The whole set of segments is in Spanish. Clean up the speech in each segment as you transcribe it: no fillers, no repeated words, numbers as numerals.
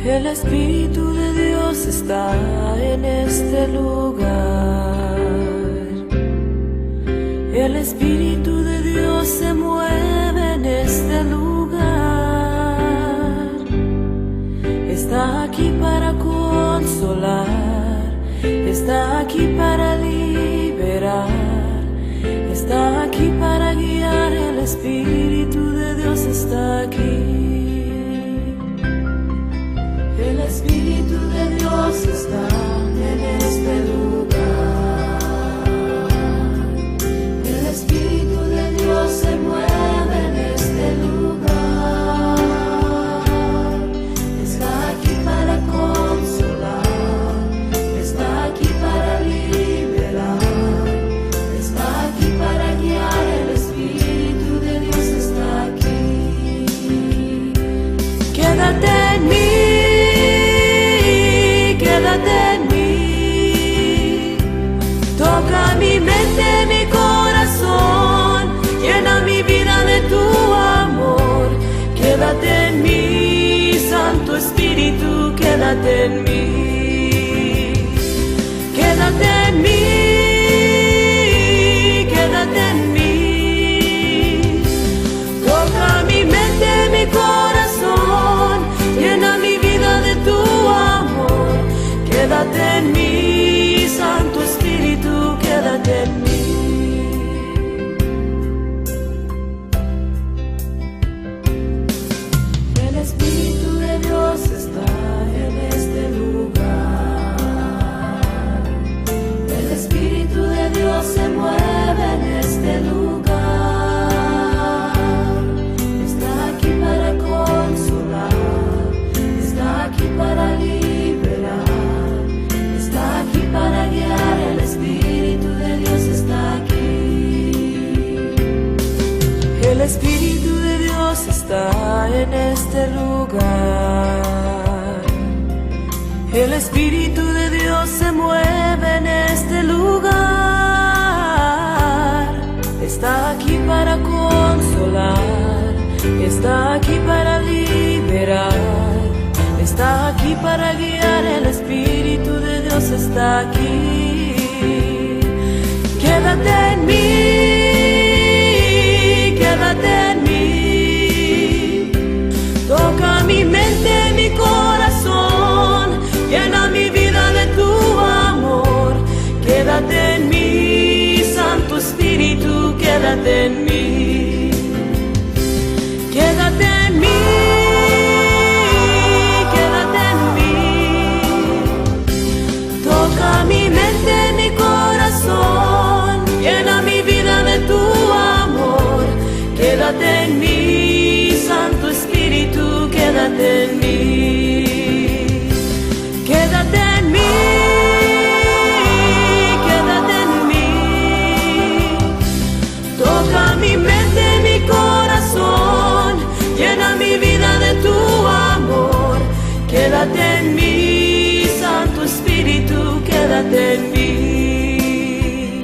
El Espíritu de Dios está en este lugar. El Espíritu de Dios se mueve en este lugar. Está aquí para consolar, está aquí para liberar, está aquí para guiar. El Espíritu de Dios está aquí. El Espíritu de Dios está en este lugar. El Espíritu de Dios se mueve en este lugar. Está aquí para consolar, está aquí para liberar, está aquí para guiar. El Espíritu de Dios está aquí. Quédate en mí. Quédate en mí, toca mi mente, mi corazón, llena mi vida de tu amor. Quédate en mí, Santo Espíritu, quédate en mí. Quédate en mí, quédate en mí. Toca mi mente, mi corazón, llena mi vida de tu amor. Quédate en mí, Santo Espíritu, quédate en mí. El Espíritu de Dios está en este lugar. El Espíritu de Dios se mueve en este lugar. Está aquí para consolar, está aquí para liberar, aquí para guiar. El Espíritu de Dios está aquí. El Espíritu de Dios está en este lugar. El Espíritu de Dios se mueve en este lugar. Está aquí para consolar, está aquí para liberar, está aquí para guiar. El Espíritu de Dios está aquí. Quédate en mí, quédate en mí. Toca mi mente, mi corazón, llena mi vida de tu amor. Quédate en mí, Santo Espíritu, quédate en mí. Quédate en mí. Toca mi mente, mi corazón, llena mi vida de tu amor. Quédate en mí, Santo Espíritu, quédate en mí. Quédate en mí, quédate en mí. Toca mi mente, mi corazón, llena mi vida de tu amor. Quédate en mí, Santo Espíritu, quédate en mí.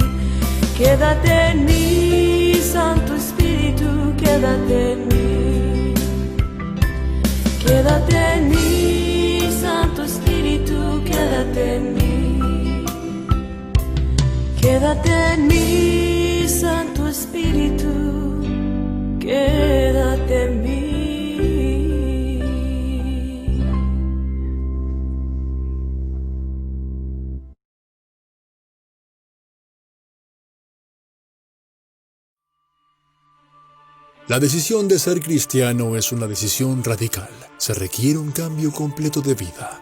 Quédate en mí, Santo Espíritu, quédate en mí. Quédate en mí, Santo Espíritu, quédate en mí. Quédate en mí, Santo Espíritu, quédate en mí. La decisión de ser cristiano es una decisión radical. Se requiere un cambio completo de vida.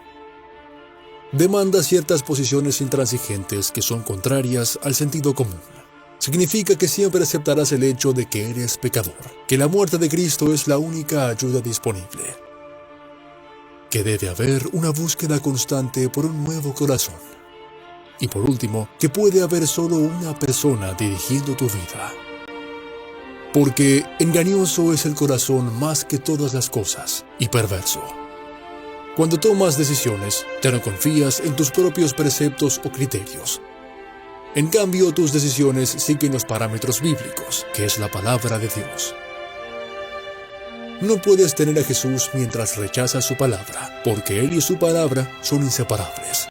Demanda ciertas posiciones intransigentes que son contrarias al sentido común. Significa que siempre aceptarás el hecho de que eres pecador, que la muerte de Cristo es la única ayuda disponible, que debe haber una búsqueda constante por un nuevo corazón. Y por último, que puede haber solo una persona dirigiendo tu vida. Porque engañoso es el corazón más que todas las cosas, y perverso. Cuando tomas decisiones, ya no confías en tus propios preceptos o criterios. En cambio, tus decisiones siguen los parámetros bíblicos, que es la palabra de Dios. No puedes tener a Jesús mientras rechazas su palabra, porque Él y su palabra son inseparables.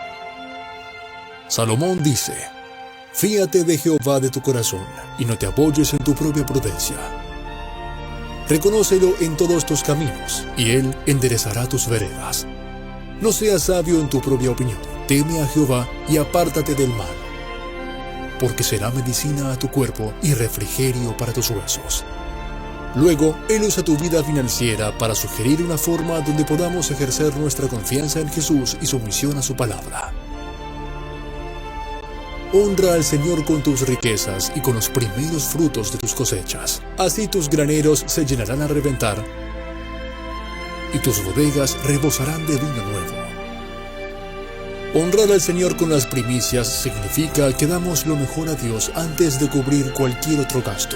Salomón dice: fíate de Jehová de tu corazón, y no te apoyes en tu propia prudencia. Reconócelo en todos tus caminos, y Él enderezará tus veredas. No seas sabio en tu propia opinión, teme a Jehová y apártate del mal, porque será medicina a tu cuerpo y refrigerio para tus huesos. Luego, Él usa tu vida financiera para sugerir una forma donde podamos ejercer nuestra confianza en Jesús y sumisión a su palabra. Honra al Señor con tus riquezas y con los primeros frutos de tus cosechas. Así tus graneros se llenarán a reventar y tus bodegas rebosarán de vino nuevo. Honrar al Señor con las primicias significa que damos lo mejor a Dios antes de cubrir cualquier otro gasto.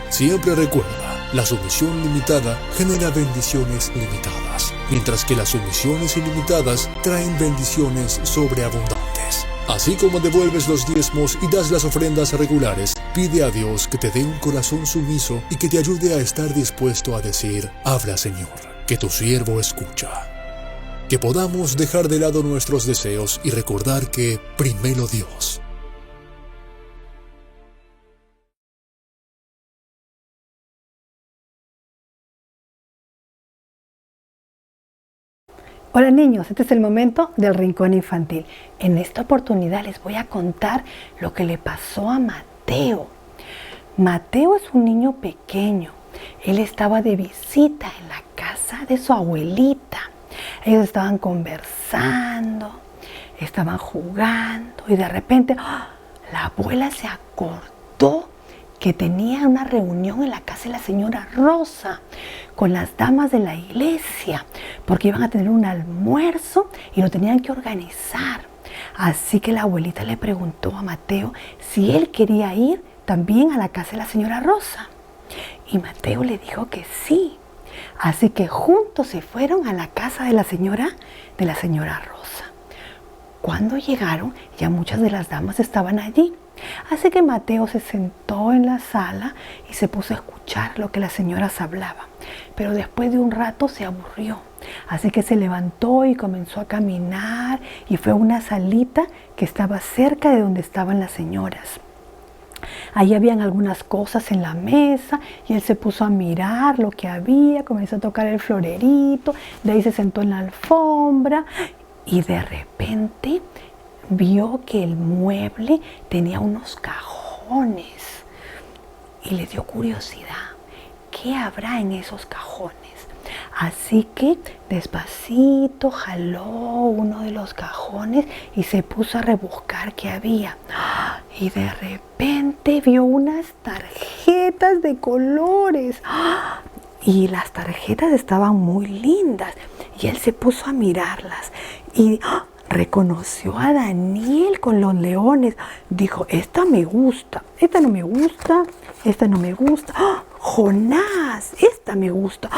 Siempre recuerda, la sumisión limitada genera bendiciones limitadas, mientras que las sumisiones ilimitadas traen bendiciones sobreabundantes. Así como devuelves los diezmos y das las ofrendas regulares, pide a Dios que te dé un corazón sumiso y que te ayude a estar dispuesto a decir: habla, Señor, que tu siervo escucha. Que podamos dejar de lado nuestros deseos y recordar que primero Dios. Hola niños, este es el momento del Rincón Infantil. En esta oportunidad les voy a contar lo que le pasó a Mateo. Mateo es un niño pequeño. Él estaba de visita en la casa de su abuelita. Ellos estaban conversando, estaban jugando y de repente la abuela se acordó que tenía una reunión en la casa de la señora Rosa con las damas de la iglesia, porque iban a tener un almuerzo y lo tenían que organizar. Así que la abuelita le preguntó a Mateo si él quería ir también a la casa de la señora Rosa. Y Mateo le dijo que sí. Así que juntos se fueron a la casa de la señora Rosa. Cuando llegaron, ya muchas de las damas estaban allí. Así que Mateo se sentó en la sala y se puso a escuchar lo que las señoras hablaban. Pero después de un rato se aburrió. Así que se levantó y comenzó a caminar y fue a una salita que estaba cerca de donde estaban las señoras. Allí habían algunas cosas en la mesa y él se puso a mirar lo que había, comenzó a tocar el florerito, de ahí se sentó en la alfombra y de repente vio que el mueble tenía unos cajones y le dio curiosidad. ¿Qué habrá en esos cajones? Así que despacito jaló uno de los cajones y se puso a rebuscar qué había. Y de repente vio unas tarjetas de colores. Y las tarjetas estaban muy lindas. Y él se puso a mirarlas. Y reconoció a Daniel con los leones. Dijo: esta me gusta, esta no me gusta, esta no me gusta. Jonás, esta me gusta.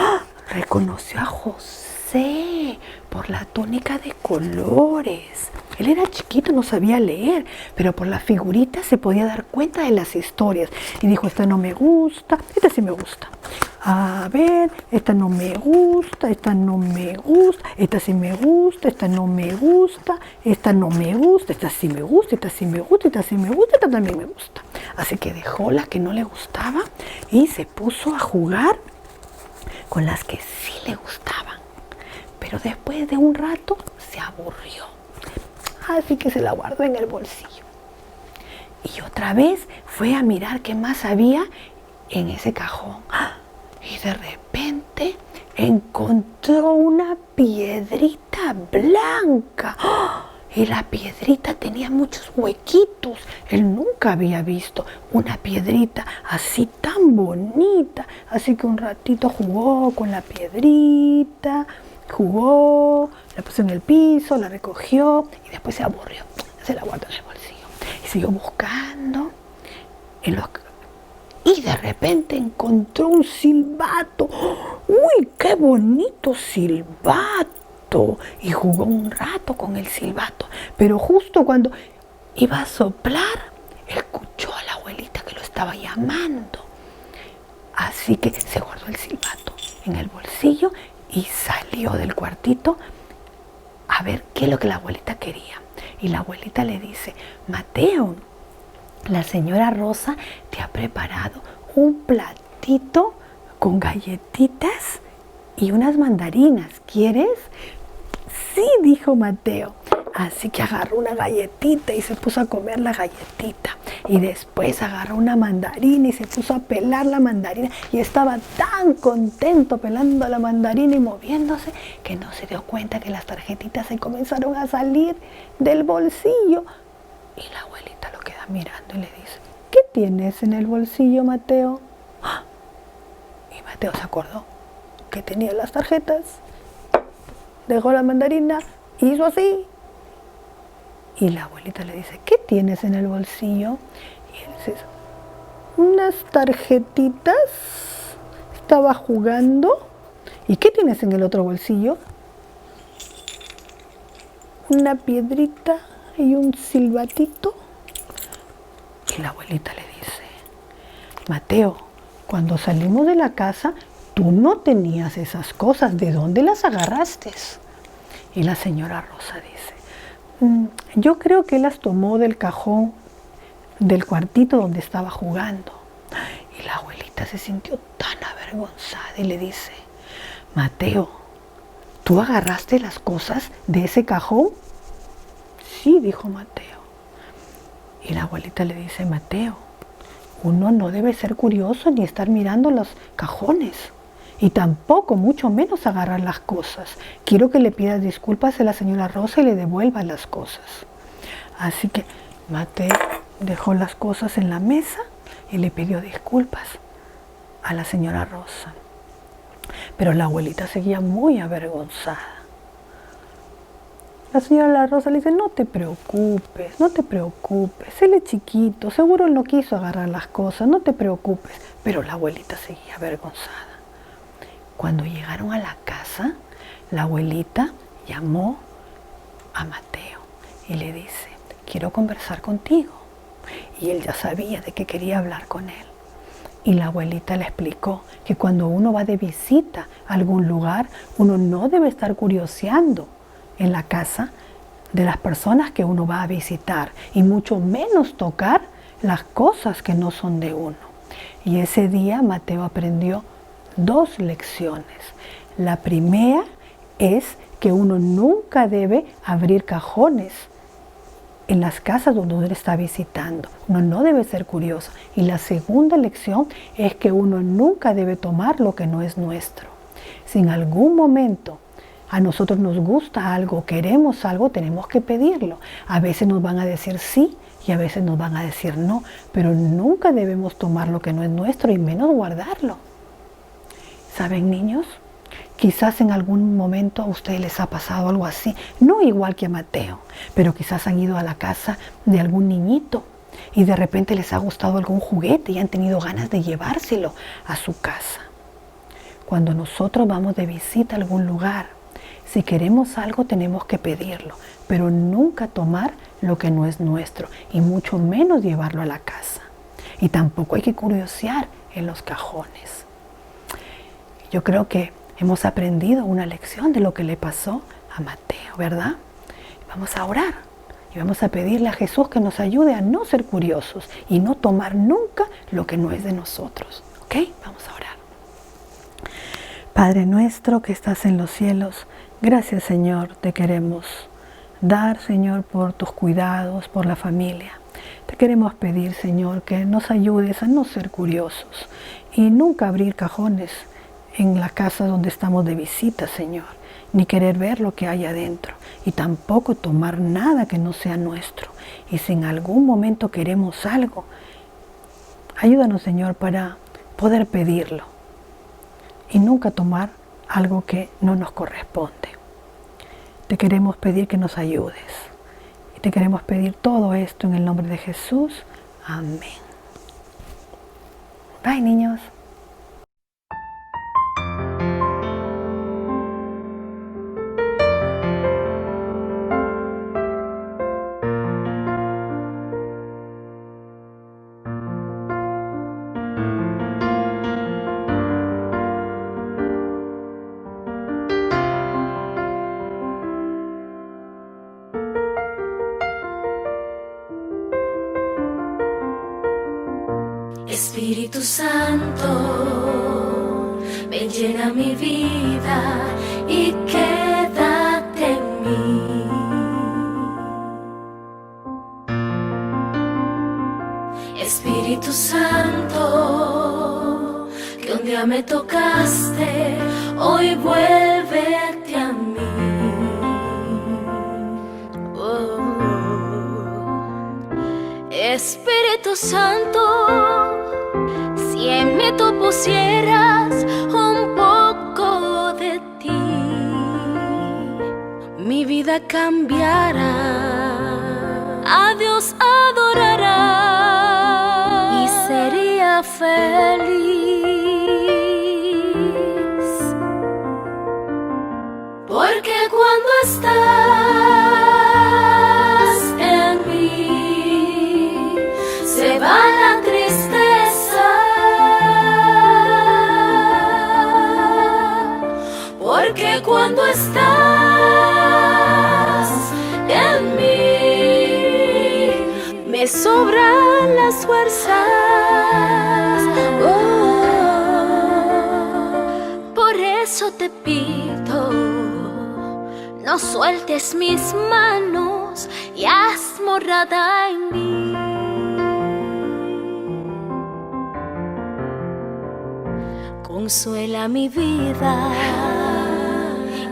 Reconoció a José por la túnica de colores. Él era chiquito, no sabía leer, pero por las figuritas se podía dar cuenta de las historias. Y dijo: esta no me gusta, esta sí me gusta. A ver, esta no me gusta, esta no me gusta, esta sí me gusta, esta no me gusta, esta no me gusta, esta sí me gusta, esta sí me gusta, esta sí me gusta, esta también me gusta. Así que dejó la que no le gustaba y se puso a jugar con las que sí le gustaban. Pero después de un rato se aburrió. Así que se la guardó en el bolsillo. Y otra vez fue a mirar qué más había en ese cajón. Y de repente encontró una piedrita blanca. Y la piedrita tenía muchos huequitos. Él nunca había visto una piedrita así tan bonita. Así que un ratito jugó con la piedrita, jugó, la puso en el piso, la recogió y después se aburrió. Se la guardó en el bolsillo. Y siguió buscando y de repente encontró un silbato. ¡Uy, qué bonito silbato! Y jugó un rato con el silbato. Pero justo cuando iba a soplar, escuchó a la abuelita que lo estaba llamando. Así que se guardó el silbato en el bolsillo y salió del cuartito a ver qué es lo que la abuelita quería. Y la abuelita le dice: Mateo, la señora Rosa te ha preparado un platito con galletitas y unas mandarinas. ¿Quieres? Sí, dijo Mateo. Así que agarró una galletita y se puso a comer la galletita. Y después agarró una mandarina y se puso a pelar la mandarina. Y estaba tan contento pelando la mandarina y moviéndose que no se dio cuenta que las tarjetitas se comenzaron a salir del bolsillo. Y la abuelita lo queda mirando y le dice: ¿qué tienes en el bolsillo, Mateo? ¡Ah! Y Mateo se acordó que tenía las tarjetas. Dejó la mandarina, hizo así. Y la abuelita le dice: ¿qué tienes en el bolsillo? Y él dice: unas tarjetitas. Estaba jugando. ¿Y qué tienes en el otro bolsillo? Una piedrita y un silbatito. Y la abuelita le dice: Mateo, cuando salimos de la casa, tú no tenías esas cosas. ¿De dónde las agarraste? Y la señora Rosa dice: yo creo que las tomó del cajón del cuartito donde estaba jugando. Y la abuelita se sintió tan avergonzada y le dice: Mateo, ¿tú agarraste las cosas de ese cajón? Sí, dijo Mateo. Y la abuelita le dice: Mateo, uno no debe ser curioso ni estar mirando los cajones. Y tampoco, mucho menos, agarrar las cosas. Quiero que le pidas disculpas a la señora Rosa y le devuelva las cosas. Así que Mateo dejó las cosas en la mesa y le pidió disculpas a la señora Rosa. Pero la abuelita seguía muy avergonzada. La señora Rosa le dice: no te preocupes, él es chiquito, seguro él no quiso agarrar las cosas, no te preocupes. Pero la abuelita seguía avergonzada. Cuando llegaron a la casa, la abuelita llamó a Mateo y le dice: quiero conversar contigo. Y él ya sabía de qué quería hablar con él. Y la abuelita le explicó que cuando uno va de visita a algún lugar, uno no debe estar curioseando en la casa de las personas que uno va a visitar, y mucho menos tocar las cosas que no son de uno. Y ese día Mateo aprendió 2 lecciones. La primera es que uno nunca debe abrir cajones en las casas donde uno está visitando. Uno no debe ser curioso. Y la segunda lección es que uno nunca debe tomar lo que no es nuestro. Si en algún momento a nosotros nos gusta algo, queremos algo, tenemos que pedirlo. A veces nos van a decir sí y a veces nos van a decir no, pero nunca debemos tomar lo que no es nuestro y menos guardarlo. ¿Saben, niños? Quizás en algún momento a ustedes les ha pasado algo así, no igual que a Mateo, pero quizás han ido a la casa de algún niñito y de repente les ha gustado algún juguete y han tenido ganas de llevárselo a su casa. Cuando nosotros vamos de visita a algún lugar, si queremos algo tenemos que pedirlo, pero nunca tomar lo que no es nuestro y mucho menos llevarlo a la casa. Y tampoco hay que curiosear en los cajones. Yo creo que hemos aprendido una lección de lo que le pasó a Mateo, ¿verdad? Vamos a orar y vamos a pedirle a Jesús que nos ayude a no ser curiosos y no tomar nunca lo que no es de nosotros. ¿Ok? Vamos a orar. Padre nuestro que estás en los cielos, gracias, Señor, te queremos dar, Señor, por tus cuidados, por la familia. Te queremos pedir, Señor, que nos ayudes a no ser curiosos y nunca abrir cajones en la casa donde estamos de visita, Señor, ni querer ver lo que hay adentro, y tampoco tomar nada que no sea nuestro. Y si en algún momento queremos algo, ayúdanos, Señor, para poder pedirlo y nunca tomar algo que no nos corresponde. Te queremos pedir que nos ayudes y te queremos pedir todo esto en el nombre de Jesús. Amén. Bye, niños. Espíritu Santo, ven, llena mi vida y quédate en mí. Espíritu Santo, que un día me tocaste, hoy vuélvete a mí. Espíritu Santo, si en mí tú pusieras un poco de ti, mi vida cambiará, a Dios adorará y sería feliz. Porque cuando estás en mí, se va la tristeza, porque cuando estás en mí, me sobran las fuerzas. Por eso te pido, no sueltes mis manos y haz morada en mí. Consuela mi vida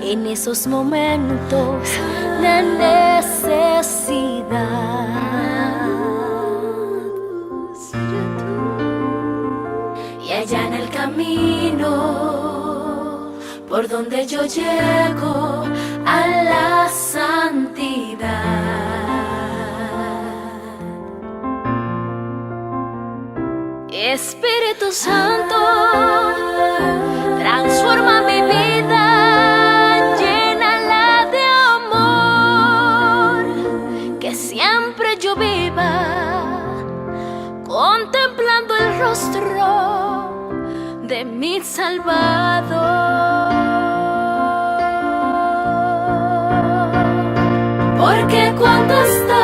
en esos momentos de necesidad. Y allá en el camino por donde yo llego a la santidad, Espíritu Santo, transforma mi vida, llénala de amor, que siempre yo viva contemplando el rostro de mi Salvador. Porque cuando estás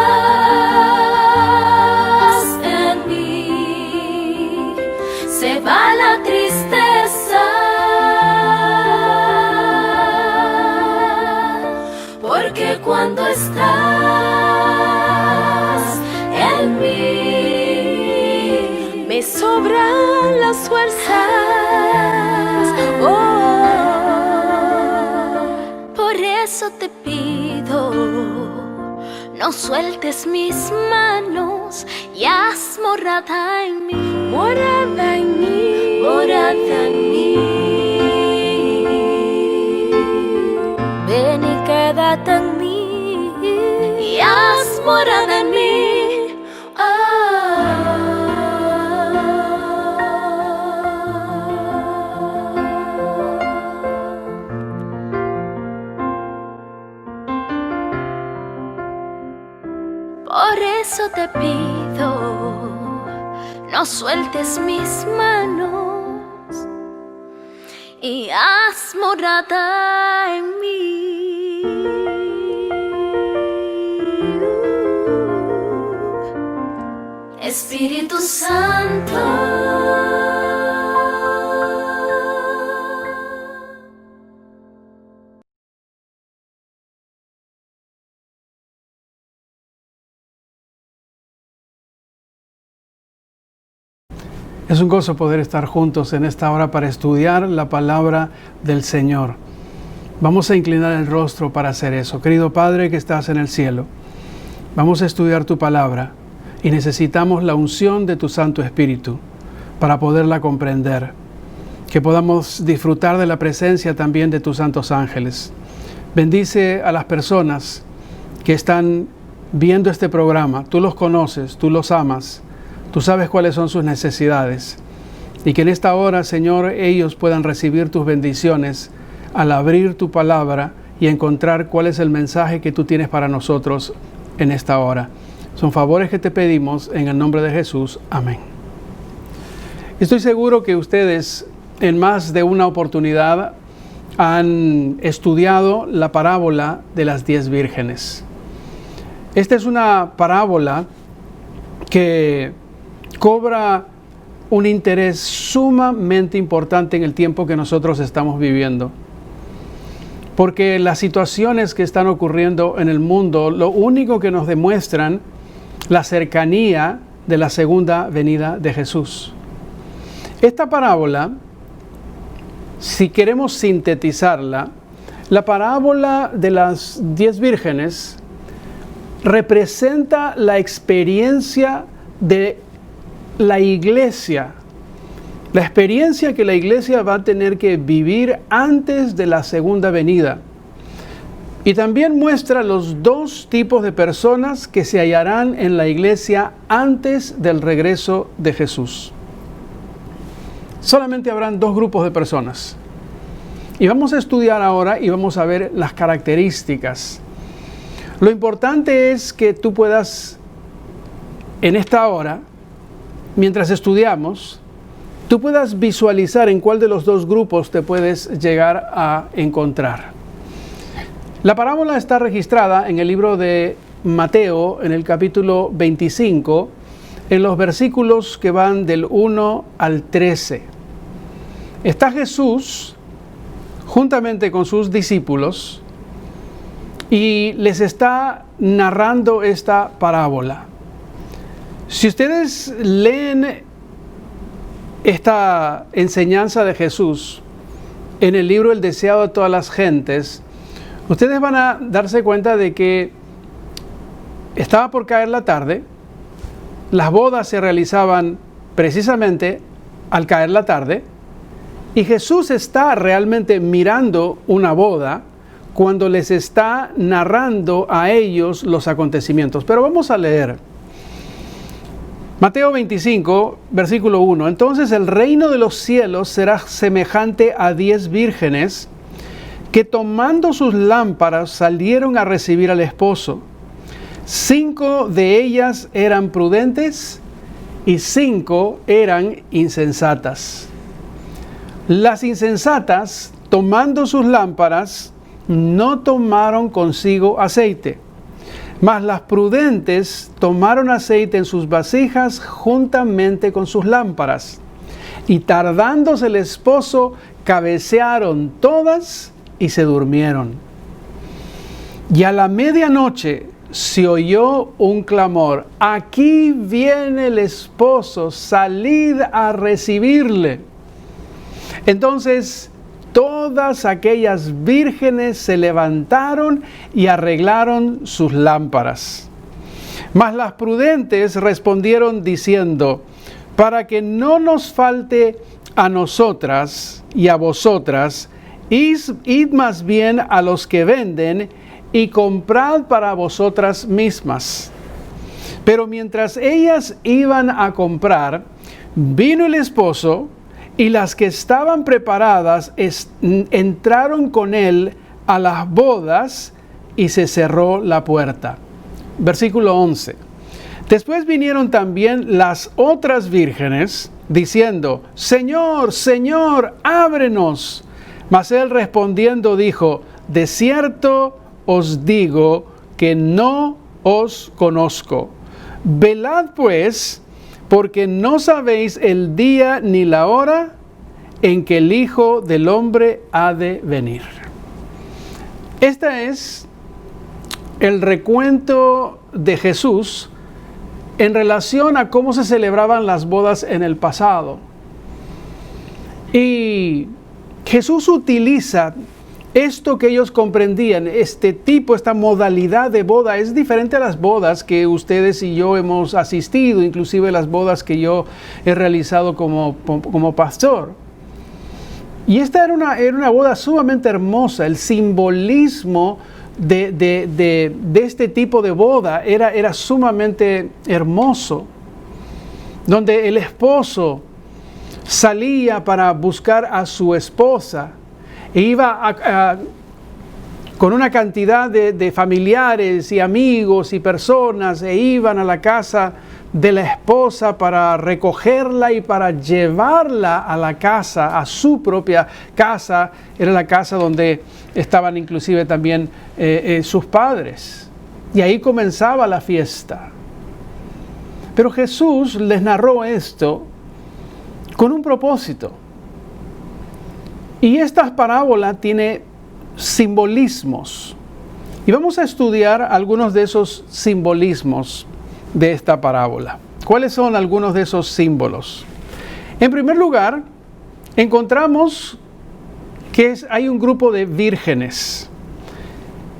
en mí, se va la tristeza, porque cuando estás en mí, me sobran las fuerzas. Por eso te pido, no sueltes mis manos y haz morada en mí, morada en mí, morada en mí. Ven y quédate en mí y haz morada en mí. Por eso te pido, no sueltes mis manos y haz morada en mí. Espíritu Santo, es un gozo poder estar juntos en esta hora para estudiar la palabra del Señor. Vamos a inclinar el rostro para hacer eso. Querido Padre que estás en el cielo, vamos a estudiar tu palabra y necesitamos la unción de tu Santo Espíritu para poderla comprender. Que podamos disfrutar de la presencia también de tus santos ángeles. Bendice a las personas que están viendo este programa. Tú los conoces, tú los amas. Tú sabes cuáles son sus necesidades y que en esta hora, Señor, ellos puedan recibir tus bendiciones al abrir tu palabra y encontrar cuál es el mensaje que tú tienes para nosotros en esta hora. Son favores que te pedimos en el nombre de Jesús. Amén. Estoy seguro que ustedes en más de una oportunidad han estudiado la parábola de las 10 vírgenes. Esta es una parábola que cobra un interés sumamente importante en el tiempo que nosotros estamos viviendo. Porque las situaciones que están ocurriendo en el mundo, lo único que nos demuestran la cercanía de la segunda venida de Jesús. Esta parábola, si queremos sintetizarla, la parábola de las 10 vírgenes representa la experiencia de la iglesia, la experiencia que la iglesia va a tener que vivir antes de la segunda venida. Y también muestra los dos tipos de personas que se hallarán en la iglesia antes del regreso de Jesús. Solamente habrán dos grupos de personas. Y vamos a estudiar ahora y vamos a ver las características. Lo importante es que tú puedas, en esta hora, mientras estudiamos, tú puedas visualizar en cuál de los dos grupos te puedes llegar a encontrar. La parábola está registrada en el libro de Mateo, en el capítulo 25, en los versículos que van del 1 al 13. Está Jesús juntamente con sus discípulos y les está narrando esta parábola. Si ustedes leen esta enseñanza de Jesús en el libro El deseado de todas las gentes, ustedes van a darse cuenta de que estaba por caer la tarde, las bodas se realizaban precisamente al caer la tarde, y Jesús está realmente mirando una boda cuando les está narrando a ellos los acontecimientos. Pero vamos a leer. Mateo 25, versículo 1. Entonces el reino de los cielos será semejante a 10 vírgenes que tomando sus lámparas salieron a recibir al esposo. 5 de ellas eran prudentes y 5 eran insensatas. Las insensatas, tomando sus lámparas, no tomaron consigo aceite, mas las prudentes tomaron aceite en sus vasijas juntamente con sus lámparas. Y tardándose el esposo, cabecearon todas y se durmieron. Y a la medianoche se oyó un clamor: aquí viene el esposo, salid a recibirle. Entonces todas aquellas vírgenes se levantaron y arreglaron sus lámparas. Mas las prudentes respondieron diciendo: para que no nos falte a nosotras y a vosotras, id más bien a los que venden y comprad para vosotras mismas. Pero mientras ellas iban a comprar, vino el esposo, y las que estaban preparadas entraron con él a las bodas y se cerró la puerta. Versículo 11. Después vinieron también las otras vírgenes diciendo: Señor, Señor, ábrenos. Mas él respondiendo dijo: de cierto os digo que no os conozco. Velad pues, porque no sabéis el día ni la hora en que el Hijo del Hombre ha de venir. Este es el recuento de Jesús en relación a cómo se celebraban las bodas en el pasado. Y Jesús utiliza esto que ellos comprendían, este tipo, esta modalidad de boda. Es diferente a las bodas que ustedes y yo hemos asistido, inclusive las bodas que yo he realizado como pastor. Y esta era una boda sumamente hermosa. El simbolismo de este tipo de boda era sumamente hermoso, donde el esposo salía para buscar a su esposa e iba con una cantidad de familiares y amigos y personas, e iban a la casa de la esposa para recogerla y para llevarla a la casa, a su propia casa. Era la casa donde estaban inclusive también sus padres. Y ahí comenzaba la fiesta. Pero Jesús les narró esto con un propósito. Y esta parábola tiene simbolismos. Y vamos a estudiar algunos de esos simbolismos de esta parábola. ¿Cuáles son algunos de esos símbolos? En primer lugar, encontramos que hay un grupo de vírgenes.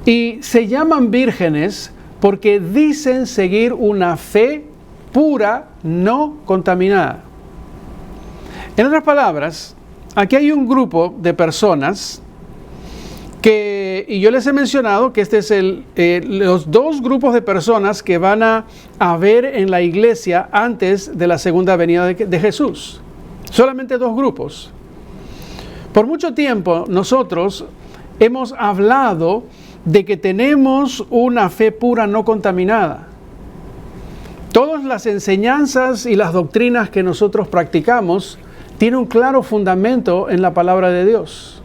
Y se llaman vírgenes porque dicen seguir una fe pura, no contaminada. En otras palabras, aquí hay un grupo de personas y yo les he mencionado que este es los dos grupos de personas que van a haber en la iglesia antes de la segunda venida de Jesús. Solamente dos grupos. Por mucho tiempo nosotros hemos hablado de que tenemos una fe pura no contaminada. Todas las enseñanzas y las doctrinas que nosotros practicamos tienen un claro fundamento en la palabra de Dios.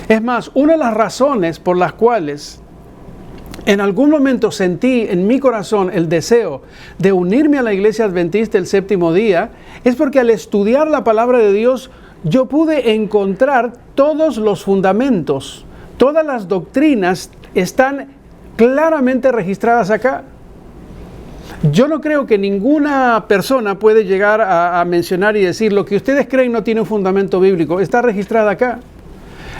Es más, una de las razones por las cuales en algún momento sentí en mi corazón el deseo de unirme a la Iglesia Adventista el Séptimo Día es porque al estudiar la palabra de Dios yo pude encontrar todos los fundamentos, todas las doctrinas están claramente registradas acá. Yo no creo que ninguna persona puede llegar a mencionar y decir lo que ustedes creen no tiene un fundamento bíblico, está registrada acá.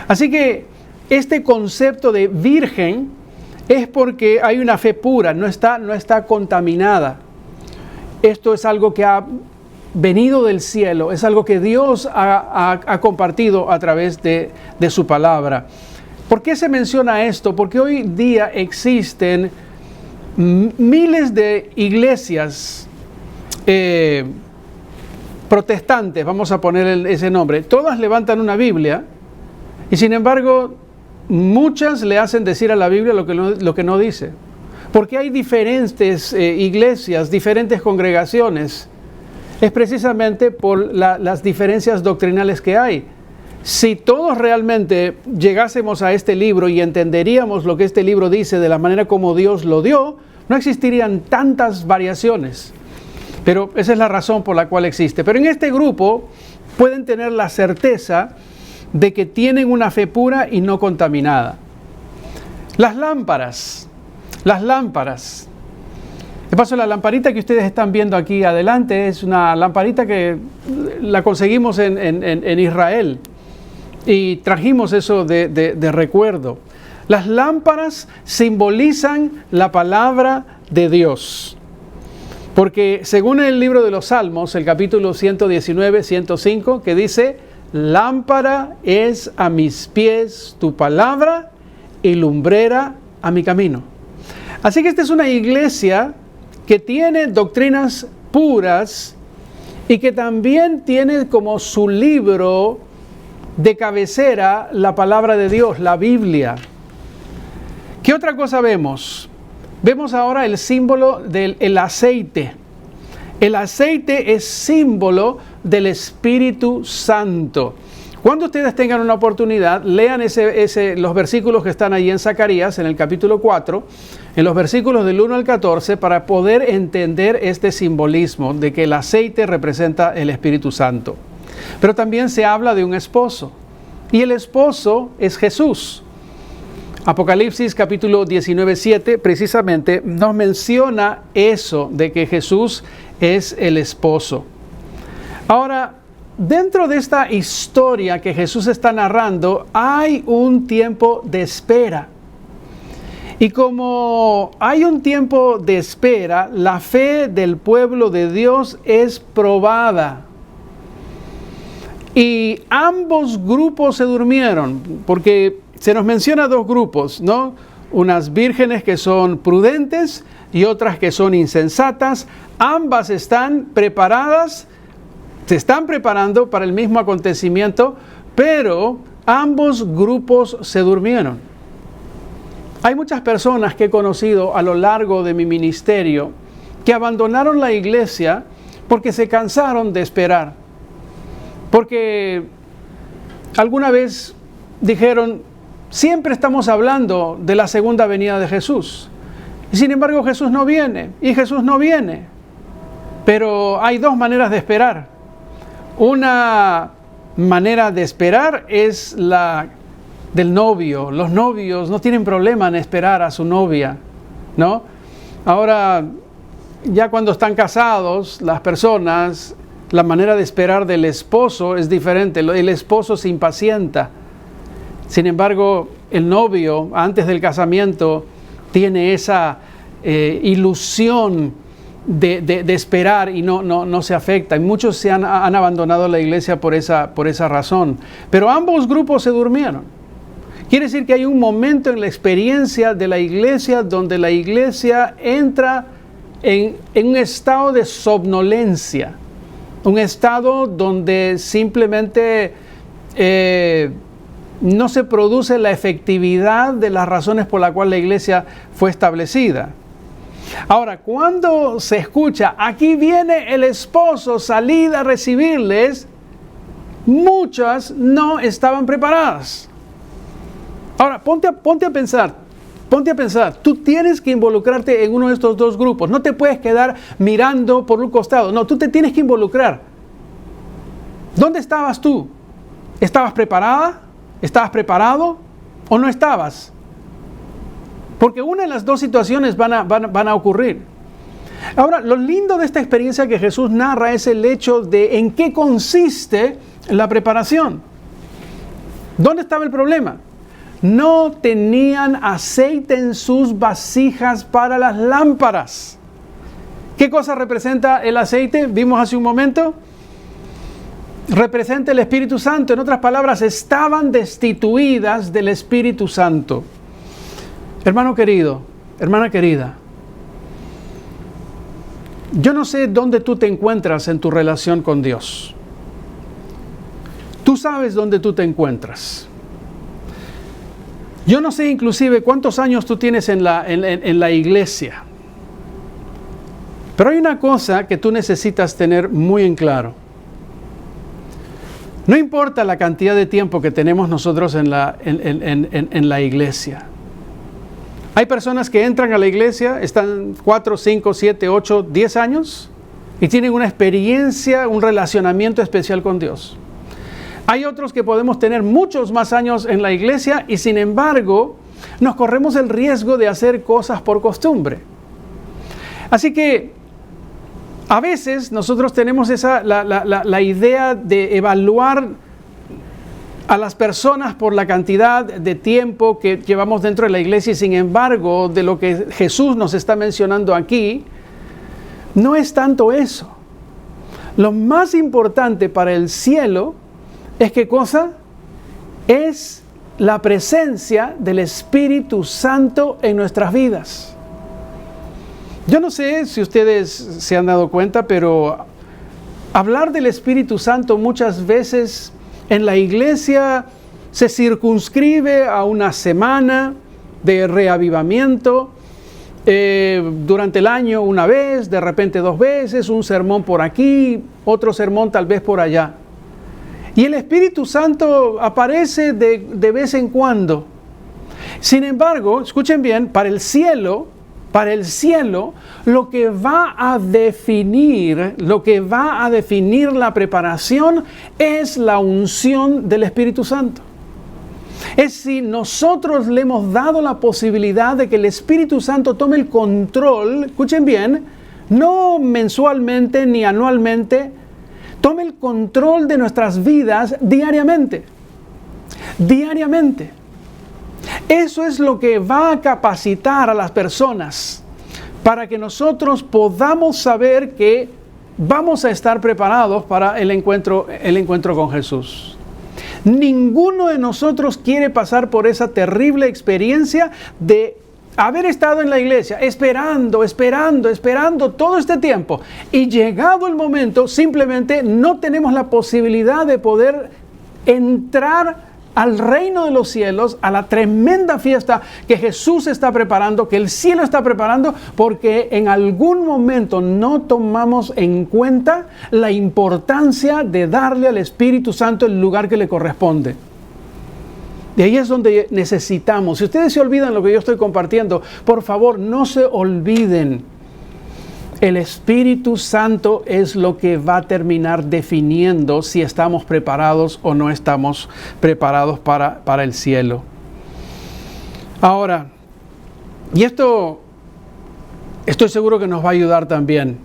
Así que este concepto de virgen es porque hay una fe pura, no está contaminada. Esto es algo que ha venido del cielo, es algo que Dios ha compartido a través de su palabra. ¿Por qué se menciona esto? Porque hoy día existen miles de iglesias protestantes, vamos a poner ese nombre, todas levantan una Biblia y sin embargo muchas le hacen decir a la Biblia lo que no dice. Porque hay diferentes iglesias, diferentes congregaciones. Es precisamente por las diferencias doctrinales que hay. Si todos realmente llegásemos a este libro y entenderíamos lo que este libro dice de la manera como Dios lo dio, no existirían tantas variaciones. Pero esa es la razón por la cual existe. Pero en este grupo pueden tener la certeza de que tienen una fe pura y no contaminada. Las lámparas. De paso, la lamparita que ustedes están viendo aquí adelante es una lamparita que la conseguimos en Israel y trajimos eso de recuerdo. Las lámparas simbolizan la palabra de Dios. Porque según el libro de los Salmos, el capítulo 119, 105, que dice: lámpara es a mis pies tu palabra y lumbrera a mi camino. Así que esta es una iglesia que tiene doctrinas puras y que también tiene como su libro de cabecera la palabra de Dios, la Biblia. ¿Qué otra cosa vemos? Vemos ahora el símbolo del aceite. El aceite es símbolo del Espíritu Santo. Cuando ustedes tengan una oportunidad, lean los versículos que están ahí en Zacarías, en el capítulo 4, en los versículos del 1 al 14, para poder entender este simbolismo de que el aceite representa el Espíritu Santo. Pero también se habla de un esposo, y el esposo es Jesús. Apocalipsis capítulo 19, 7 precisamente nos menciona eso de que Jesús es el esposo. Ahora, dentro de esta historia que Jesús está narrando, hay un tiempo de espera. Y como hay un tiempo de espera, la fe del pueblo de Dios es probada. Y ambos grupos se durmieron, porque se nos menciona dos grupos, ¿no? Unas vírgenes que son prudentes y otras que son insensatas. Ambas están preparadas, se están preparando para el mismo acontecimiento, pero ambos grupos se durmieron. Hay muchas personas que he conocido a lo largo de mi ministerio que abandonaron la iglesia porque se cansaron de esperar. Porque alguna vez dijeron: siempre estamos hablando de la segunda venida de Jesús. Y sin embargo Jesús no viene, y Jesús no viene. Pero hay dos maneras de esperar. Una manera de esperar es la del novio. Los novios no tienen problema en esperar a su novia, ¿no? Ahora, ya cuando están casados, las personas, la manera de esperar del esposo es diferente. El esposo se impacienta. Sin embargo, el novio, antes del casamiento, tiene esa ilusión de esperar y no se afecta. Y muchos se han abandonado la iglesia por esa razón. Pero ambos grupos se durmieron. Quiere decir que hay un momento en la experiencia de la iglesia donde la iglesia entra en un estado de somnolencia. Un estado donde simplemente no se produce la efectividad de las razones por las cuales la iglesia fue establecida. Ahora, cuando se escucha, aquí viene el esposo, salid a recibirles, muchas no estaban preparadas. Ahora, ponte a pensar, tú tienes que involucrarte en uno de estos dos grupos, no te puedes quedar mirando por un costado, no, tú te tienes que involucrar. ¿Dónde estabas tú? ¿Estabas preparada? ¿Estabas preparado? ¿O no estabas? Porque una de las dos situaciones van a ocurrir. Ahora, lo lindo de esta experiencia que Jesús narra es el hecho de en qué consiste la preparación. ¿Dónde estaba el problema? No tenían aceite en sus vasijas para las lámparas. ¿Qué cosa representa el aceite? Vimos hace un momento. Representa el Espíritu Santo. En otras palabras, estaban destituidas del Espíritu Santo. Hermano querido, hermana querida, yo no sé dónde tú te encuentras en tu relación con Dios. Tú sabes dónde tú te encuentras. Yo no sé inclusive cuántos años tú tienes en la iglesia. Pero hay una cosa que tú necesitas tener muy en claro. No importa la cantidad de tiempo que tenemos nosotros en la iglesia. Hay personas que entran a la iglesia, están 4, 5, 7, 8, 10 años y tienen una experiencia, un relacionamiento especial con Dios. Hay otros que podemos tener muchos más años en la iglesia y sin embargo nos corremos el riesgo de hacer cosas por costumbre. Así que a veces nosotros tenemos la idea de evaluar a las personas por la cantidad de tiempo que llevamos dentro de la iglesia y sin embargo de lo que Jesús nos está mencionando aquí, no es tanto eso. Lo más importante para el cielo es ¿qué cosa? Es la presencia del Espíritu Santo en nuestras vidas. Yo no sé si ustedes se han dado cuenta, pero hablar del Espíritu Santo muchas veces en la iglesia se circunscribe a una semana de reavivamiento, durante el año una vez, de repente 2 veces, un sermón por aquí, otro sermón tal vez por allá. Y el Espíritu Santo aparece de vez en cuando. Sin embargo, escuchen bien, para el cielo, lo que va a definir la preparación es la unción del Espíritu Santo. Es si nosotros le hemos dado la posibilidad de que el Espíritu Santo tome el control, escuchen bien, no mensualmente ni anualmente, tome el control de nuestras vidas diariamente. Diariamente. Eso es lo que va a capacitar a las personas para que nosotros podamos saber que vamos a estar preparados para el encuentro con Jesús. Ninguno de nosotros quiere pasar por esa terrible experiencia de haber estado en la iglesia esperando todo este tiempo y llegado el momento simplemente no tenemos la posibilidad de poder entrar al reino de los cielos, a la tremenda fiesta que Jesús está preparando, que el cielo está preparando, porque en algún momento no tomamos en cuenta la importancia de darle al Espíritu Santo el lugar que le corresponde. De ahí es donde necesitamos. Si ustedes se olvidan lo que yo estoy compartiendo, por favor, no se olviden. El Espíritu Santo es lo que va a terminar definiendo si estamos preparados o no estamos preparados para el cielo. Ahora, y esto estoy seguro que nos va a ayudar también.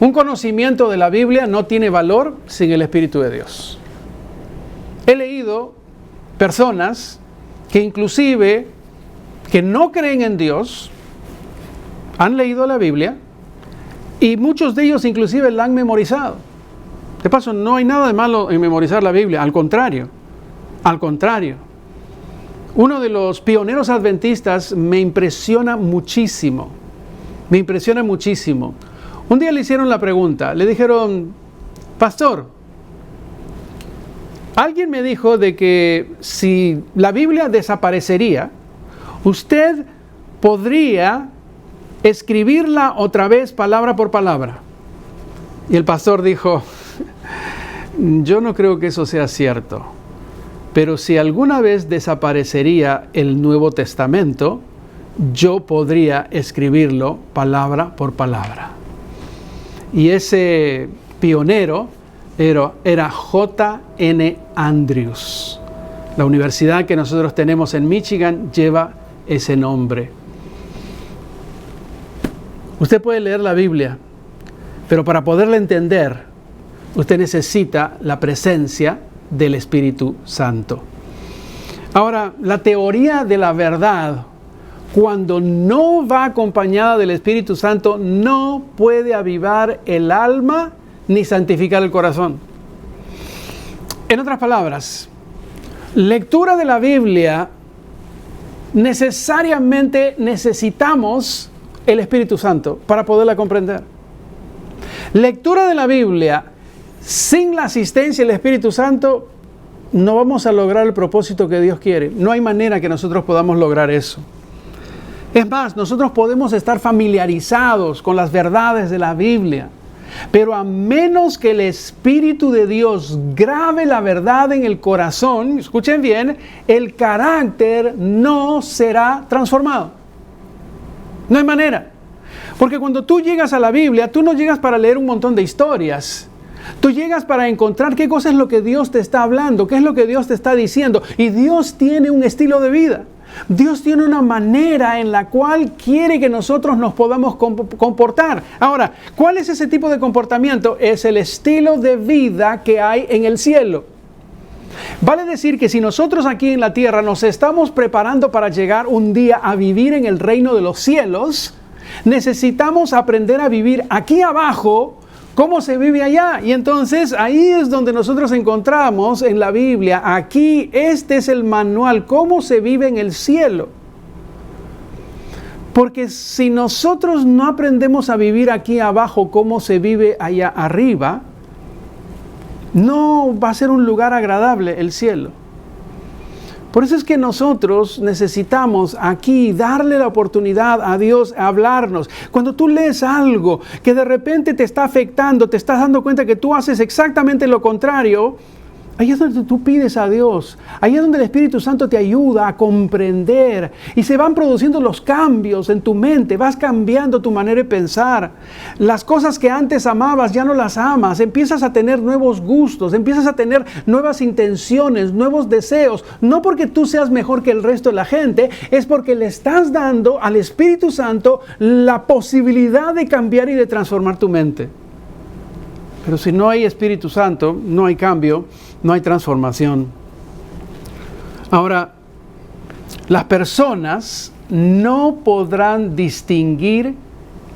Un conocimiento de la Biblia no tiene valor sin el Espíritu de Dios. He leído personas que inclusive que no creen en Dios, han leído la Biblia y muchos de ellos inclusive la han memorizado. De paso, no hay nada de malo en memorizar la Biblia, al contrario. Uno de los pioneros adventistas me impresiona muchísimo. Un día le hicieron la pregunta, le dijeron, pastor, alguien me dijo de que si la Biblia desaparecería, usted podría escribirla otra vez palabra por palabra. Y el pastor dijo, yo no creo que eso sea cierto, pero si alguna vez desaparecería el Nuevo Testamento, yo podría escribirlo palabra por palabra. Y ese pionero era J.N. Andrews. La universidad que nosotros tenemos en Michigan lleva ese nombre. Usted puede leer la Biblia, pero para poderla entender, usted necesita la presencia del Espíritu Santo. Ahora, la teoría de la verdad, cuando no va acompañada del Espíritu Santo, no puede avivar el alma ni santificar el corazón. En otras palabras, lectura de la Biblia, necesariamente necesitamos el Espíritu Santo para poderla comprender. Lectura de la Biblia sin la asistencia del Espíritu Santo, no vamos a lograr el propósito que Dios quiere. No hay manera que nosotros podamos lograr eso. Es más, nosotros podemos estar familiarizados con las verdades de la Biblia, pero a menos que el Espíritu de Dios grabe la verdad en el corazón, escuchen bien, el carácter no será transformado. No hay manera. Porque cuando tú llegas a la Biblia, tú no llegas para leer un montón de historias. Tú llegas para encontrar qué cosa es lo que Dios te está hablando, qué es lo que Dios te está diciendo. Y Dios tiene un estilo de vida. Dios tiene una manera en la cual quiere que nosotros nos podamos comportar. Ahora, ¿cuál es ese tipo de comportamiento? Es el estilo de vida que hay en el cielo. Vale decir que si nosotros aquí en la tierra nos estamos preparando para llegar un día a vivir en el reino de los cielos, necesitamos aprender a vivir aquí abajo como se vive allá. Y entonces ahí es donde nosotros encontramos en la Biblia, aquí este es el manual, cómo se vive en el cielo. Porque si nosotros no aprendemos a vivir aquí abajo como se vive allá arriba, no va a ser un lugar agradable el cielo. Por eso es que nosotros necesitamos aquí darle la oportunidad a Dios a hablarnos. Cuando tú lees algo que de repente te está afectando, te estás dando cuenta que tú haces exactamente lo contrario, ahí es donde tú pides a Dios. Ahí es donde el Espíritu Santo te ayuda a comprender. Y se van produciendo los cambios en tu mente. Vas cambiando tu manera de pensar. Las cosas que antes amabas ya no las amas. Empiezas a tener nuevos gustos. Empiezas a tener nuevas intenciones, nuevos deseos. No porque tú seas mejor que el resto de la gente. Es porque le estás dando al Espíritu Santo la posibilidad de cambiar y de transformar tu mente. Pero si no hay Espíritu Santo, no hay cambio, no hay transformación. Ahora, las personas no podrán distinguir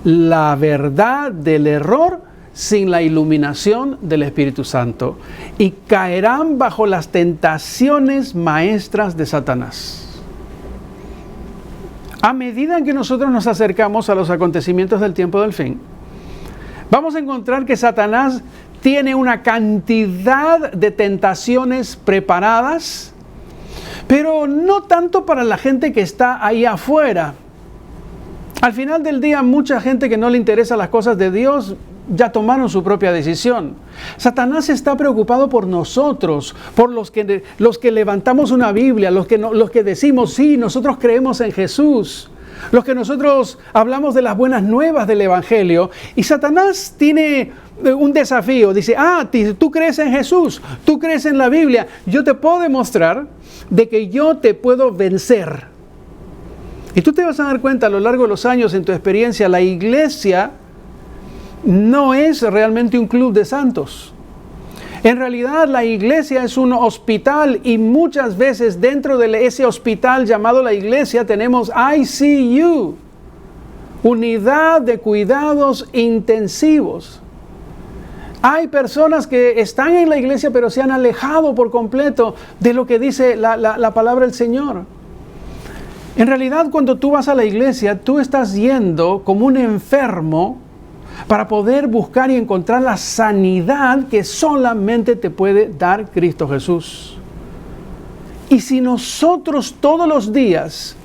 la verdad del error sin la iluminación del Espíritu Santo y caerán bajo las tentaciones maestras de Satanás. A medida en que nosotros nos acercamos a los acontecimientos del tiempo del fin, vamos a encontrar que Satanás tiene una cantidad de tentaciones preparadas, pero no tanto para la gente que está ahí afuera. Al final del día, mucha gente que no le interesa las cosas de Dios ya tomaron su propia decisión. Satanás está preocupado por nosotros, por los que levantamos una Biblia, los que decimos, sí, nosotros creemos en Jesús. los que nosotros hablamos de las buenas nuevas del Evangelio, y Satanás tiene un desafío. Dice, tú crees en Jesús, tú crees en la Biblia, yo te puedo demostrar de que yo te puedo vencer. Y tú te vas a dar cuenta a lo largo de los años en tu experiencia, la iglesia no es realmente un club de santos. En realidad la iglesia es un hospital y muchas veces dentro de ese hospital llamado la iglesia tenemos ICU, unidad de cuidados intensivos. Hay personas que están en la iglesia pero se han alejado por completo de lo que dice la palabra del Señor. En realidad, cuando tú vas a la iglesia, tú estás yendo como un enfermo para poder buscar y encontrar la sanidad que solamente te puede dar Cristo Jesús. Y si nosotros todos los días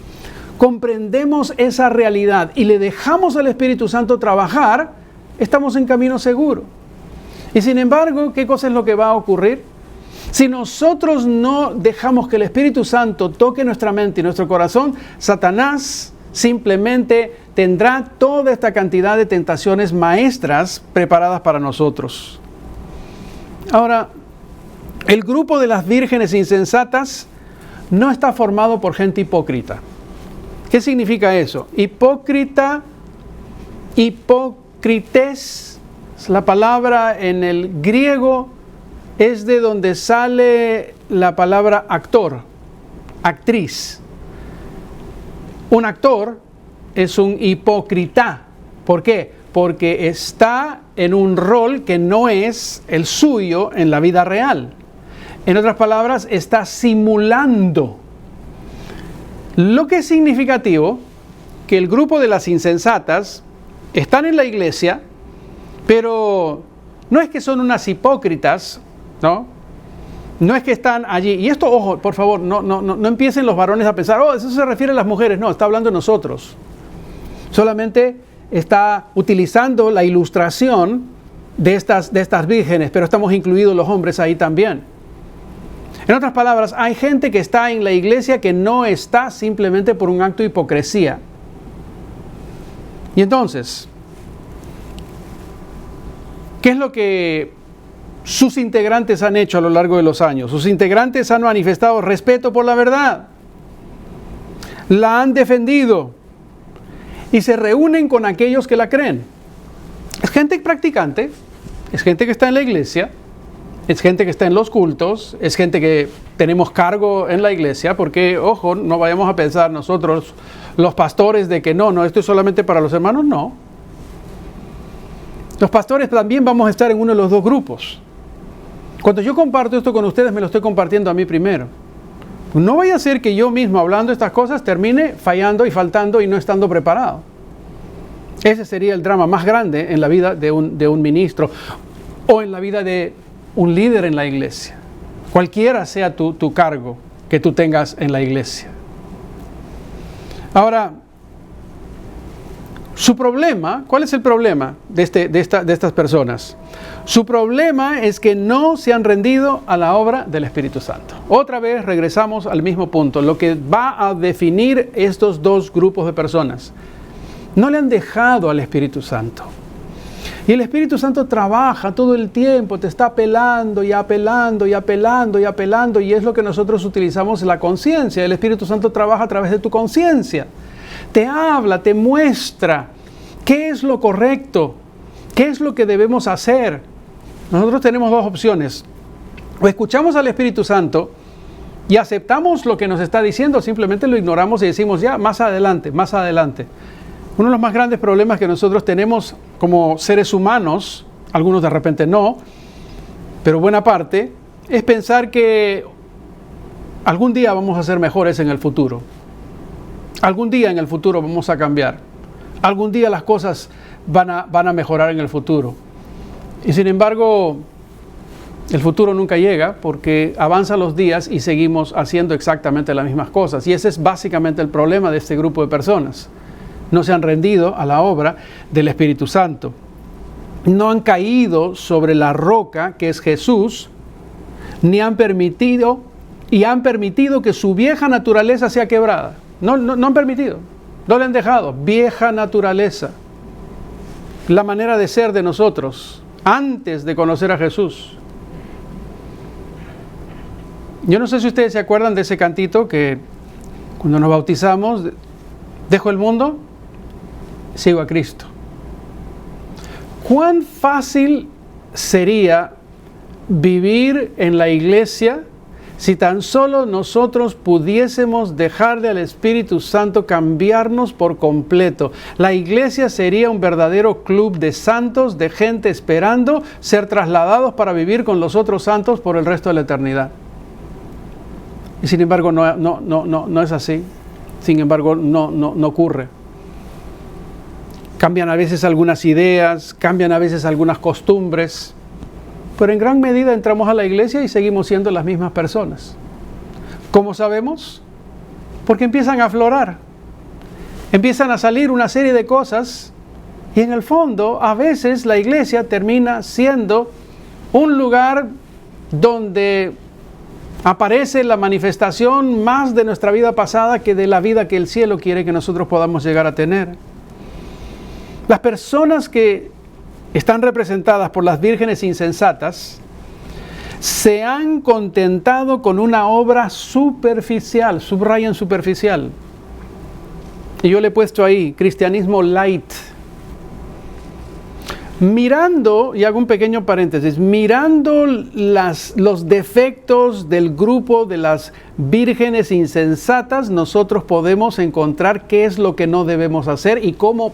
comprendemos esa realidad y le dejamos al Espíritu Santo trabajar, estamos en camino seguro. Y sin embargo, ¿qué cosa es lo que va a ocurrir? Si nosotros no dejamos que el Espíritu Santo toque nuestra mente y nuestro corazón, Satanás simplemente tendrá toda esta cantidad de tentaciones maestras preparadas para nosotros. Ahora, el grupo de las vírgenes insensatas no está formado por gente hipócrita. ¿Qué significa eso? Hipócrites, la palabra en el griego es de donde sale la palabra actor, actriz. Un actor es un hipócrita. ¿Por qué? Porque está en un rol que no es el suyo en la vida real. En otras palabras, está simulando. Lo que es significativo, que el grupo de las insensatas están en la iglesia, pero no es que son unas hipócritas, no es que están allí. Y esto, ojo, por favor, no empiecen los varones a pensar, eso se refiere a las mujeres. No, está hablando de nosotros. Solamente está utilizando la ilustración de estas vírgenes, pero estamos incluidos los hombres ahí también. En otras palabras, hay gente que está en la iglesia que no está simplemente por un acto de hipocresía. Y entonces, ¿qué es lo que sus integrantes han hecho a lo largo de los años? Sus integrantes han manifestado respeto por la verdad, la han defendido y se reúnen con aquellos que la creen. Es gente practicante, es gente que está en la iglesia, es gente que está en los cultos, es gente que tenemos cargo en la iglesia, porque, ojo, no vayamos a pensar nosotros, los pastores, de que no, esto es solamente para los hermanos, no. Los pastores también vamos a estar en uno de los dos grupos. Cuando yo comparto esto con ustedes, me lo estoy compartiendo a mí primero. No vaya a ser que yo mismo, hablando estas cosas, termine fallando y faltando y no estando preparado. Ese sería el drama más grande en la vida de un ministro o en la vida de un líder en la iglesia. Cualquiera sea tu cargo que tú tengas en la iglesia. Ahora, su problema, ¿cuál es el problema de estas personas? Su problema es que no se han rendido a la obra del Espíritu Santo. Otra vez regresamos al mismo punto, lo que va a definir estos dos grupos de personas. No le han dejado al Espíritu Santo. Y el Espíritu Santo trabaja todo el tiempo, te está apelando y apelando y apelando y apelando, y es lo que nosotros utilizamos en la conciencia. El Espíritu Santo trabaja a través de tu conciencia. Te habla, te muestra qué es lo correcto, qué es lo que debemos hacer. Nosotros tenemos dos opciones. O escuchamos al Espíritu Santo y aceptamos lo que nos está diciendo, simplemente lo ignoramos y decimos ya, más adelante, más adelante. Uno de los más grandes problemas que nosotros tenemos como seres humanos, algunos de repente no, pero buena parte, es pensar que algún día vamos a ser mejores en el futuro. Algún día en el futuro vamos a cambiar. Algún día las cosas van a mejorar en el futuro. Y sin embargo, el futuro nunca llega porque avanzan los días y seguimos haciendo exactamente las mismas cosas. Y ese es básicamente el problema de este grupo de personas. No se han rendido a la obra del Espíritu Santo. No han caído sobre la roca que es Jesús, ni han permitido que su vieja naturaleza sea quebrada. No han permitido. ¿Dónde han dejado? Vieja naturaleza. La manera de ser de nosotros antes de conocer a Jesús. Yo no sé si ustedes se acuerdan de ese cantito que cuando nos bautizamos, dejo el mundo, sigo a Cristo. ¿Cuán fácil sería vivir en la iglesia si tan solo nosotros pudiésemos dejarle al Espíritu Santo cambiarnos por completo? La iglesia sería un verdadero club de santos, de gente esperando ser trasladados para vivir con los otros santos por el resto de la eternidad. Y sin embargo no es así. Sin embargo no ocurre. Cambian a veces algunas ideas, cambian a veces algunas costumbres, pero en gran medida entramos a la iglesia y seguimos siendo las mismas personas. ¿Cómo sabemos? Porque empiezan a aflorar, empiezan a salir una serie de cosas y en el fondo a veces la iglesia termina siendo un lugar donde aparece la manifestación más de nuestra vida pasada que de la vida que el cielo quiere que nosotros podamos llegar a tener. Las personas que están representadas por las vírgenes insensatas se han contentado con una obra superficial, subrayan superficial. Y yo le he puesto ahí, cristianismo light. Mirando, y hago un pequeño paréntesis, mirando los defectos del grupo de las vírgenes insensatas, nosotros podemos encontrar qué es lo que no debemos hacer y cómo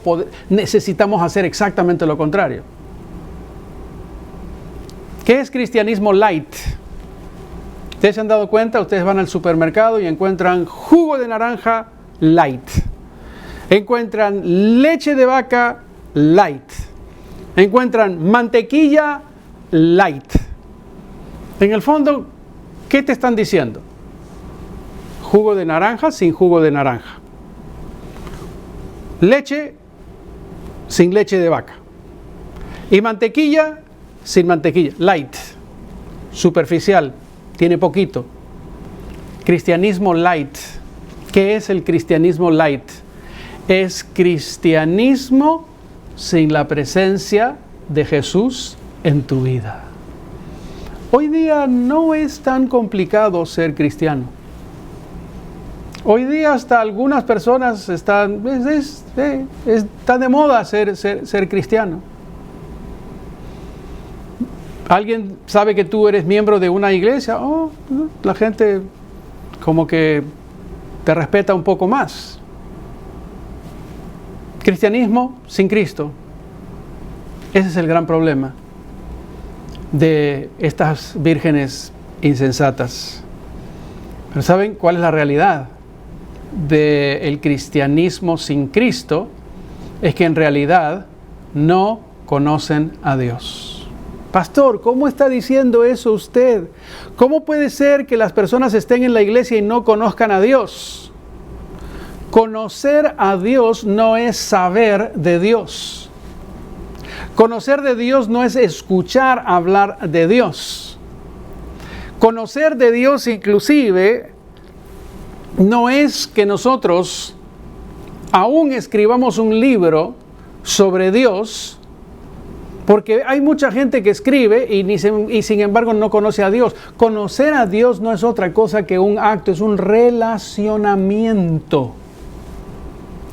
necesitamos hacer exactamente lo contrario. ¿Qué es cristianismo light? ¿Ustedes se han dado cuenta? Ustedes van al supermercado y encuentran jugo de naranja light. Encuentran leche de vaca light. Encuentran mantequilla light. En el fondo, ¿qué te están diciendo? Jugo de naranja sin jugo de naranja. Leche sin leche de vaca. Y mantequilla sin mantequilla. Light. Superficial. Tiene poquito. Cristianismo light. ¿Qué es el cristianismo light? Es cristianismo sin la presencia de Jesús en tu vida. Hoy día no es tan complicado ser cristiano. Hoy día hasta algunas personas está de moda ser cristiano. Alguien sabe que tú eres miembro de una iglesia, la gente como que te respeta un poco más. Cristianismo sin Cristo. Ese es el gran problema de estas vírgenes insensatas. Pero ¿saben cuál es la realidad del cristianismo sin Cristo? Es que en realidad no conocen a Dios. Pastor, ¿cómo está diciendo eso usted? ¿Cómo puede ser que las personas estén en la iglesia y no conozcan a Dios? Conocer a Dios no es saber de Dios. Conocer de Dios no es escuchar hablar de Dios. Conocer de Dios inclusive no es que nosotros aún escribamos un libro sobre Dios, porque hay mucha gente que escribe y sin embargo no conoce a Dios. Conocer a Dios no es otra cosa que un acto, es un relacionamiento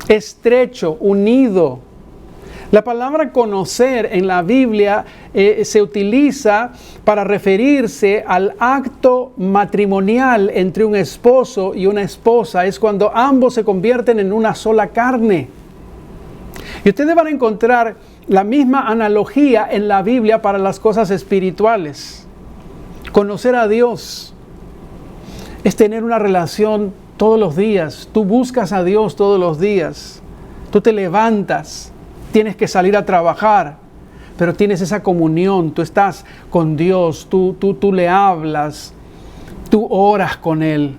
estrecho, unido. La palabra conocer en la Biblia se utiliza para referirse al acto matrimonial entre un esposo y una esposa. Es cuando ambos se convierten en una sola carne. Y ustedes van a encontrar la misma analogía en la Biblia para las cosas espirituales. Conocer a Dios es tener una relación todos los días. Tú buscas a Dios todos los días. Tú te levantas, tienes que salir a trabajar, pero tienes esa comunión. Tú estás con Dios, tú le hablas, tú oras con Él,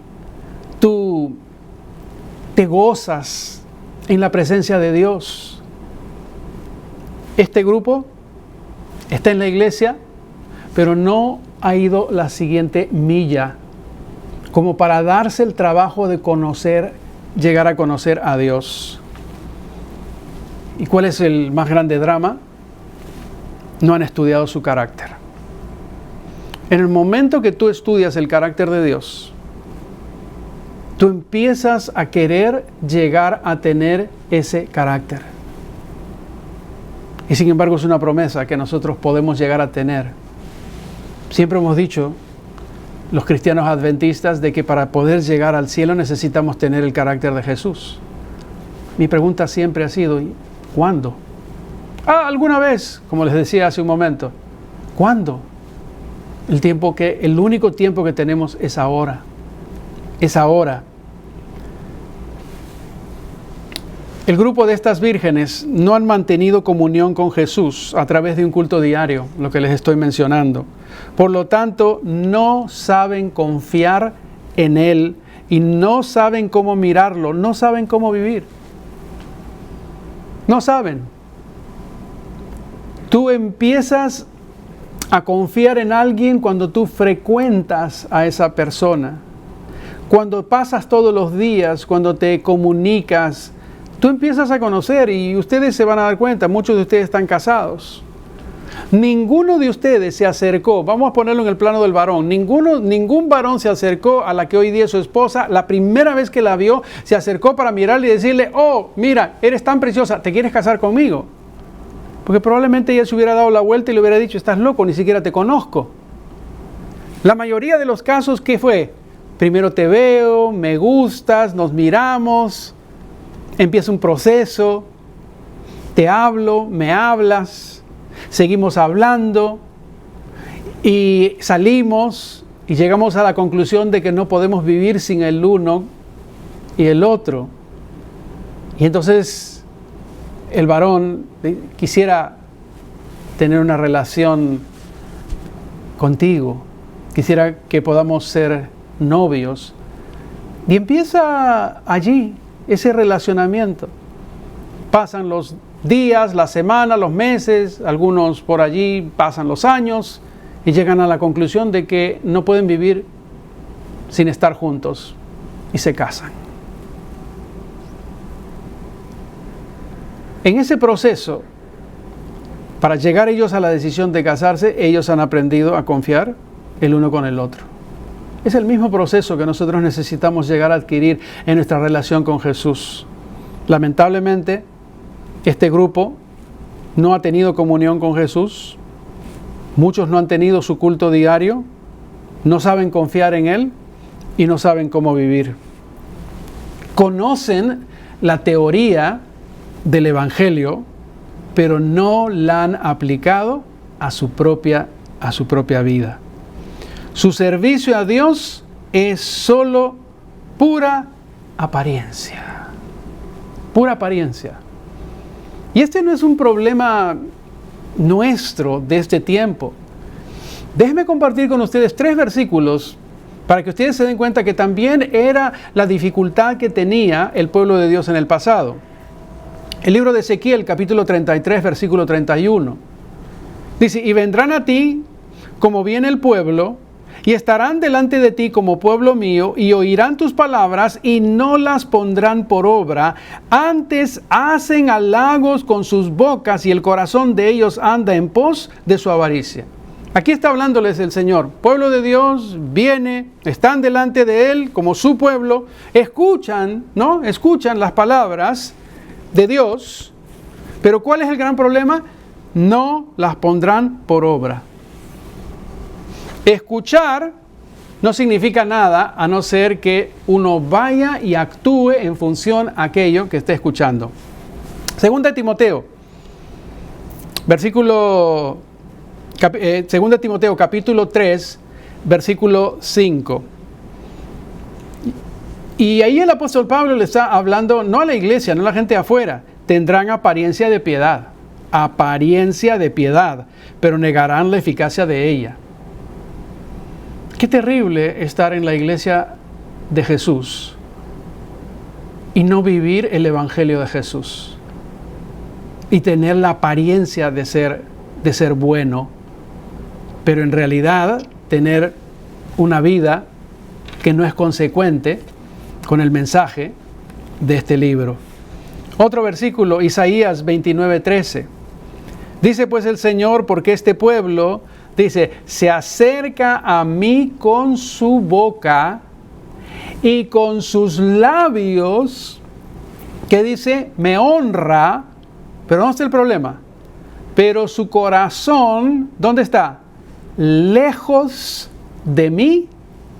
tú te gozas en la presencia de Dios. Este grupo está en la iglesia, pero no ha ido la siguiente milla como para darse el trabajo de conocer, llegar a conocer a Dios. ¿Y cuál es el más grande drama? No han estudiado su carácter. En el momento que tú estudias el carácter de Dios, tú empiezas a querer llegar a tener ese carácter. Y sin embargo es una promesa que nosotros podemos llegar a tener. Siempre hemos dicho, los cristianos adventistas, de que para poder llegar al cielo necesitamos tener el carácter de Jesús. Mi pregunta siempre ha sido, ¿cuándo? Alguna vez, como les decía hace un momento. ¿Cuándo? El único tiempo que tenemos es ahora. Es ahora. El grupo de estas vírgenes no han mantenido comunión con Jesús a través de un culto diario, lo que les estoy mencionando. Por lo tanto, no saben confiar en Él y no saben cómo mirarlo, no saben cómo vivir. No saben. Tú empiezas a confiar en alguien cuando tú frecuentas a esa persona. Cuando pasas todos los días, cuando te comunicas, tú empiezas a conocer y ustedes se van a dar cuenta, muchos de ustedes están casados. Ninguno de ustedes se acercó, vamos a ponerlo en el plano del varón, ningún varón se acercó a la que hoy día es su esposa, la primera vez que la vio, se acercó para mirarle y decirle, oh, mira, eres tan preciosa, ¿te quieres casar conmigo? Porque probablemente ella se hubiera dado la vuelta y le hubiera dicho, estás loco, ni siquiera te conozco. La mayoría de los casos, ¿qué fue? Primero te veo, me gustas, nos miramos, empieza un proceso, te hablo, me hablas, seguimos hablando y salimos y llegamos a la conclusión de que no podemos vivir sin el uno y el otro. Y entonces el varón quisiera tener una relación contigo, quisiera que podamos ser novios. Y empieza allí ese relacionamiento. Pasan los días, las semanas, los meses, algunos por allí pasan los años y llegan a la conclusión de que no pueden vivir sin estar juntos y se casan. En ese proceso, para llegar ellos a la decisión de casarse, ellos han aprendido a confiar el uno con el otro. Es el mismo proceso que nosotros necesitamos llegar a adquirir en nuestra relación con Jesús. Lamentablemente, este grupo no ha tenido comunión con Jesús. Muchos no han tenido su culto diario, no saben confiar en Él y no saben cómo vivir. Conocen la teoría del Evangelio, pero no la han aplicado a su propia vida. Su servicio a Dios es solo pura apariencia. Pura apariencia. Y este no es un problema nuestro de este tiempo. Déjenme compartir con ustedes 3 versículos para que ustedes se den cuenta que también era la dificultad que tenía el pueblo de Dios en el pasado. El libro de Ezequiel, capítulo 33, versículo 31. Dice, y vendrán a ti como viene el pueblo, y estarán delante de ti como pueblo mío, y oirán tus palabras, y no las pondrán por obra. Antes hacen halagos con sus bocas, y el corazón de ellos anda en pos de su avaricia. Aquí está hablándoles el Señor. Pueblo de Dios viene, están delante de Él como su pueblo, escuchan, ¿no? Escuchan las palabras de Dios, pero ¿cuál es el gran problema? No las pondrán por obra. Escuchar no significa nada a no ser que uno vaya y actúe en función a aquello que esté escuchando. Segunda de Timoteo, Segunda de Timoteo, capítulo 3, versículo 5. Y ahí el apóstol Pablo le está hablando no a la iglesia, no a la gente de afuera. Tendrán apariencia de piedad, pero negarán la eficacia de ella. Qué terrible estar en la iglesia de Jesús y no vivir el evangelio de Jesús y tener la apariencia de ser bueno, pero en realidad tener una vida que no es consecuente con el mensaje de este libro. Otro versículo, Isaías 29:13. Dice pues el Señor, porque este pueblo, dice, se acerca a mí con su boca y con sus labios, que dice, me honra, pero ¿dónde está el problema? Pero su corazón, ¿dónde está? Lejos de mí,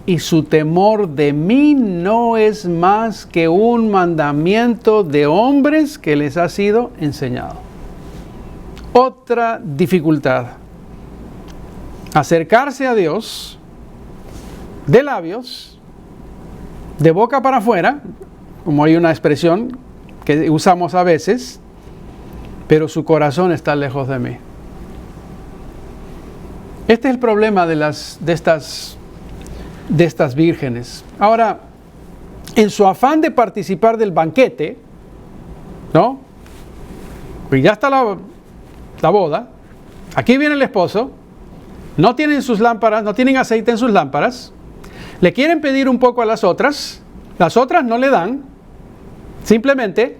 y su temor de mí no es más que un mandamiento de hombres que les ha sido enseñado. Otra dificultad. Acercarse a Dios de labios, de boca para afuera, como hay una expresión que usamos a veces, pero su corazón está lejos de mí. Este es el problema de estas vírgenes. Ahora, en su afán de participar del banquete, ¿no? Pues ya está la boda, aquí viene el esposo, no tienen sus lámparas, no tienen aceite en sus lámparas, le quieren pedir un poco a las otras no le dan, simplemente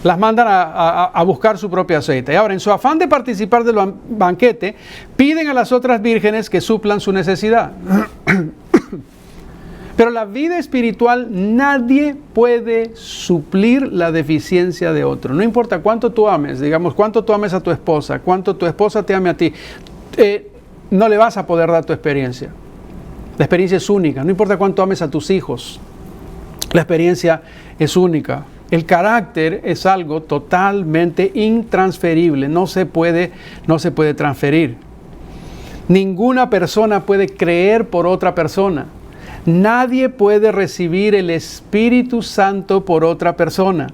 las mandan a buscar su propio aceite. Ahora, en su afán de participar del banquete, piden a las otras vírgenes que suplan su necesidad. Pero la vida espiritual, nadie puede suplir la deficiencia de otro. No importa cuánto tú ames, digamos, cuánto tú ames a tu esposa, cuánto tu esposa te ame a ti, no le vas a poder dar tu experiencia. La experiencia es única. No importa cuánto ames a tus hijos, la experiencia es única. El carácter es algo totalmente intransferible, no se puede transferir. Ninguna persona puede creer por otra persona. Nadie puede recibir el Espíritu Santo por otra persona.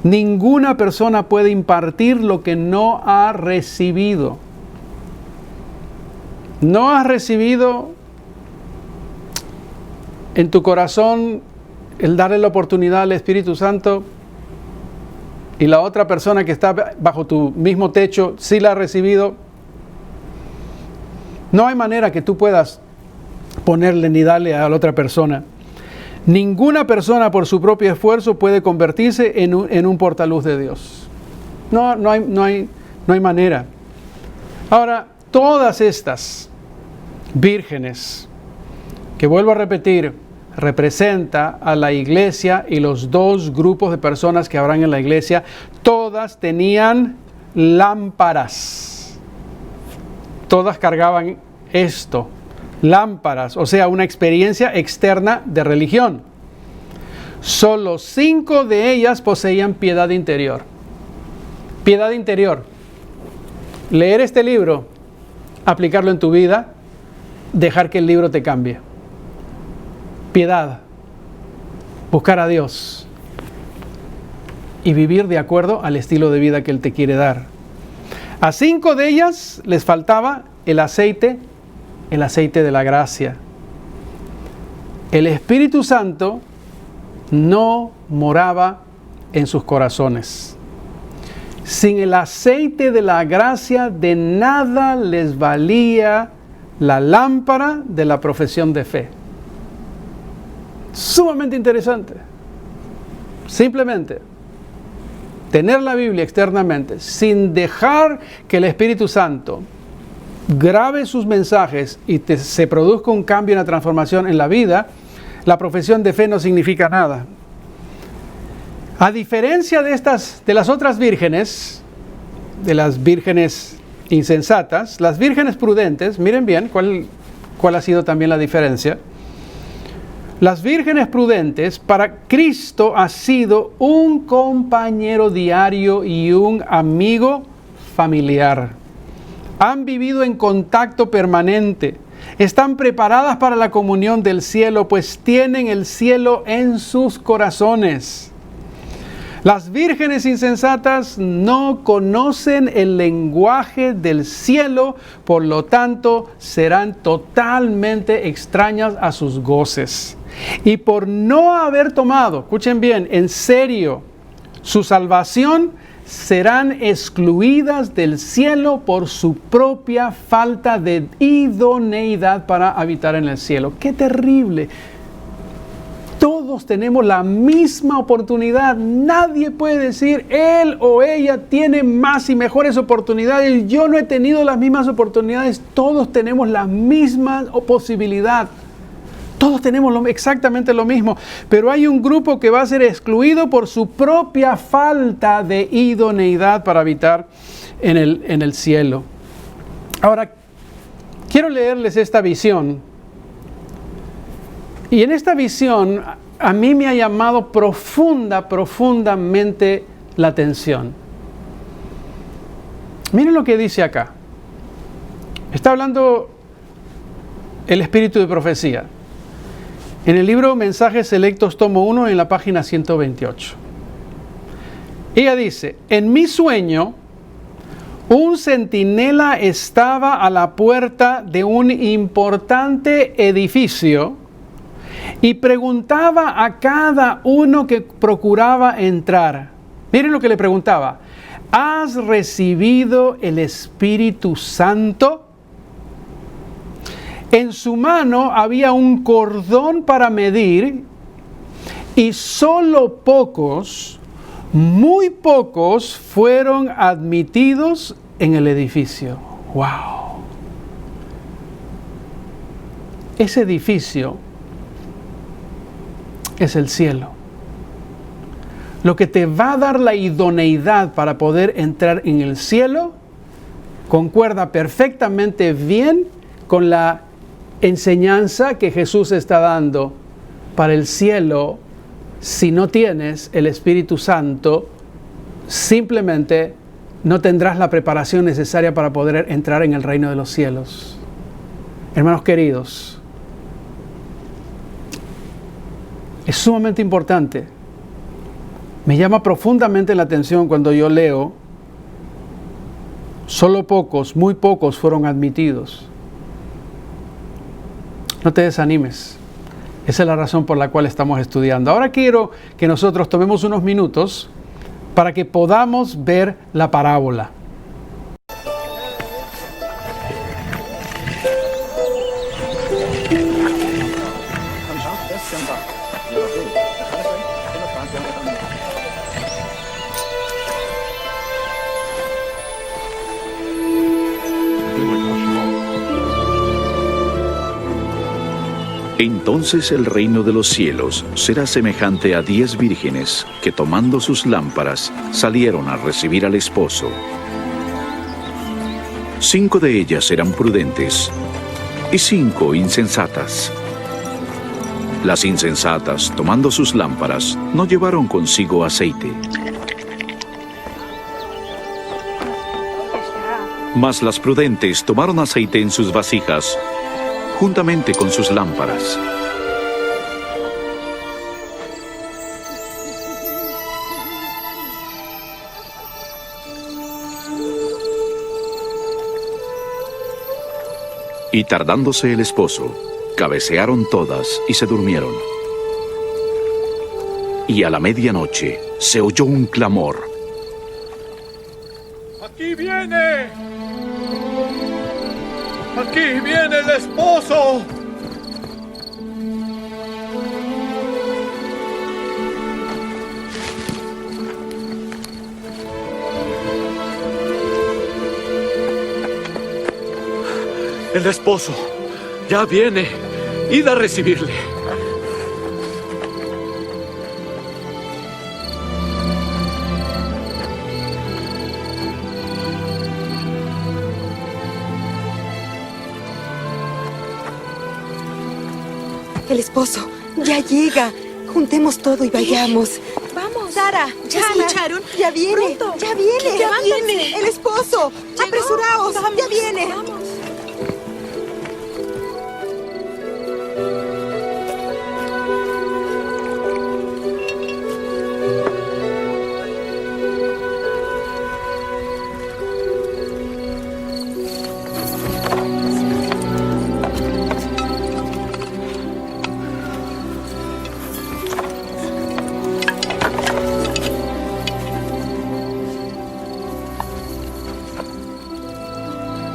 Ninguna persona puede impartir lo que no ha recibido. No has recibido en tu corazón el darle la oportunidad al Espíritu Santo, y la otra persona que está bajo tu mismo techo sí la ha recibido. No hay manera que tú puedas ponerle ni darle a la otra persona. Ninguna persona por su propio esfuerzo puede convertirse en un portaluz de Dios. No hay manera. Ahora, todas estas vírgenes, que vuelvo a repetir, representa a la iglesia y los dos grupos de personas que habrán en la iglesia, todas tenían lámparas. Todas cargaban esto, lámparas, o sea, una experiencia externa de religión. Solo 5 de ellas poseían piedad interior. Piedad interior. Leer este libro, aplicarlo en tu vida, dejar que el libro te cambie. Piedad, buscar a Dios y vivir de acuerdo al estilo de vida que Él te quiere dar. A 5 de ellas les faltaba el aceite de la gracia. El Espíritu Santo no moraba en sus corazones. Sin el aceite de la gracia, de nada les valía la lámpara de la profesión de fe. Sumamente interesante. Simplemente tener la Biblia externamente sin dejar que el Espíritu Santo grabe sus mensajes y se produzca un cambio, una transformación en la vida, la profesión de fe no significa nada. A diferencia de las otras vírgenes, de las vírgenes insensatas, las vírgenes prudentes, miren bien cuál ha sido también la diferencia. Las vírgenes prudentes, para Cristo ha sido un compañero diario y un amigo familiar. Han vivido en contacto permanente. Están preparadas para la comunión del cielo, pues tienen el cielo en sus corazones. Las vírgenes insensatas no conocen el lenguaje del cielo, por lo tanto serán totalmente extrañas a sus goces. Y por no haber tomado, escuchen bien, en serio su salvación, serán excluidas del cielo por su propia falta de idoneidad para habitar en el cielo. ¡Qué terrible! Todo todos tenemos la misma oportunidad. Nadie puede decir, él o ella tiene más y mejores oportunidades. Yo no he tenido las mismas oportunidades. Todos tenemos la misma posibilidad. Todos tenemos exactamente lo mismo. Pero hay un grupo que va a ser excluido por su propia falta de idoneidad para habitar en el cielo. Ahora, quiero leerles esta visión. Y en esta visión a mí me ha llamado profundamente la atención. Miren lo que dice acá. Está hablando el espíritu de profecía. En el libro Mensajes Selectos, tomo 1, en la página 128. Ella dice, en mi sueño, un centinela estaba a la puerta de un importante edificio y preguntaba a cada uno que procuraba entrar. Miren lo que le preguntaba. ¿Has recibido el Espíritu Santo? En su mano había un cordón para medir y solo pocos, muy pocos, fueron admitidos en el edificio. ¡Wow! Ese edificio es el cielo. Lo que te va a dar la idoneidad para poder entrar en el cielo concuerda perfectamente bien con la enseñanza que Jesús está dando para el cielo. Si no tienes el Espíritu Santo, simplemente no tendrás la preparación necesaria para poder entrar en el reino de los cielos. Hermanos queridos, es sumamente importante. Me llama profundamente la atención cuando yo leo, solo pocos, muy pocos fueron admitidos. No te desanimes. Esa es la razón por la cual estamos estudiando. Ahora quiero que nosotros tomemos unos minutos para que podamos ver la parábola. Entonces el reino de los cielos será semejante a 10 vírgenes que tomando sus lámparas salieron a recibir al esposo. 5 de ellas eran prudentes y 5 insensatas. Las insensatas, tomando sus lámparas, no llevaron consigo aceite. Mas las prudentes tomaron aceite en sus vasijas, juntamente con sus lámparas. Y tardándose el esposo, cabecearon todas y se durmieron. Y a la medianoche se oyó un clamor. ¡Aquí viene! ¡Aquí viene el esposo! El esposo ya viene. Id a recibirle. El esposo ya llega. Juntemos todo y vayamos. Vamos. Sara, ¿Ya Hannah, escucharon? Ya viene. Pronto. Ya viene. Ya Levántense. viene. El esposo. Llegó. Apresuraos. Vamos, Ya viene. Vamos.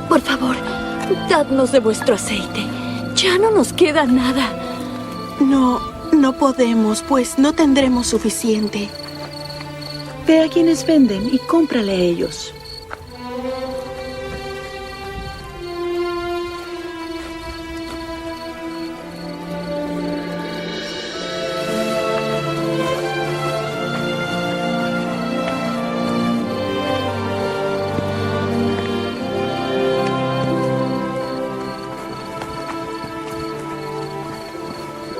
Por favor, dadnos de vuestro aceite. Ya no nos queda nada. No, No podemos, pues no tendremos suficiente. Ve a quienes venden y cómprale a ellos.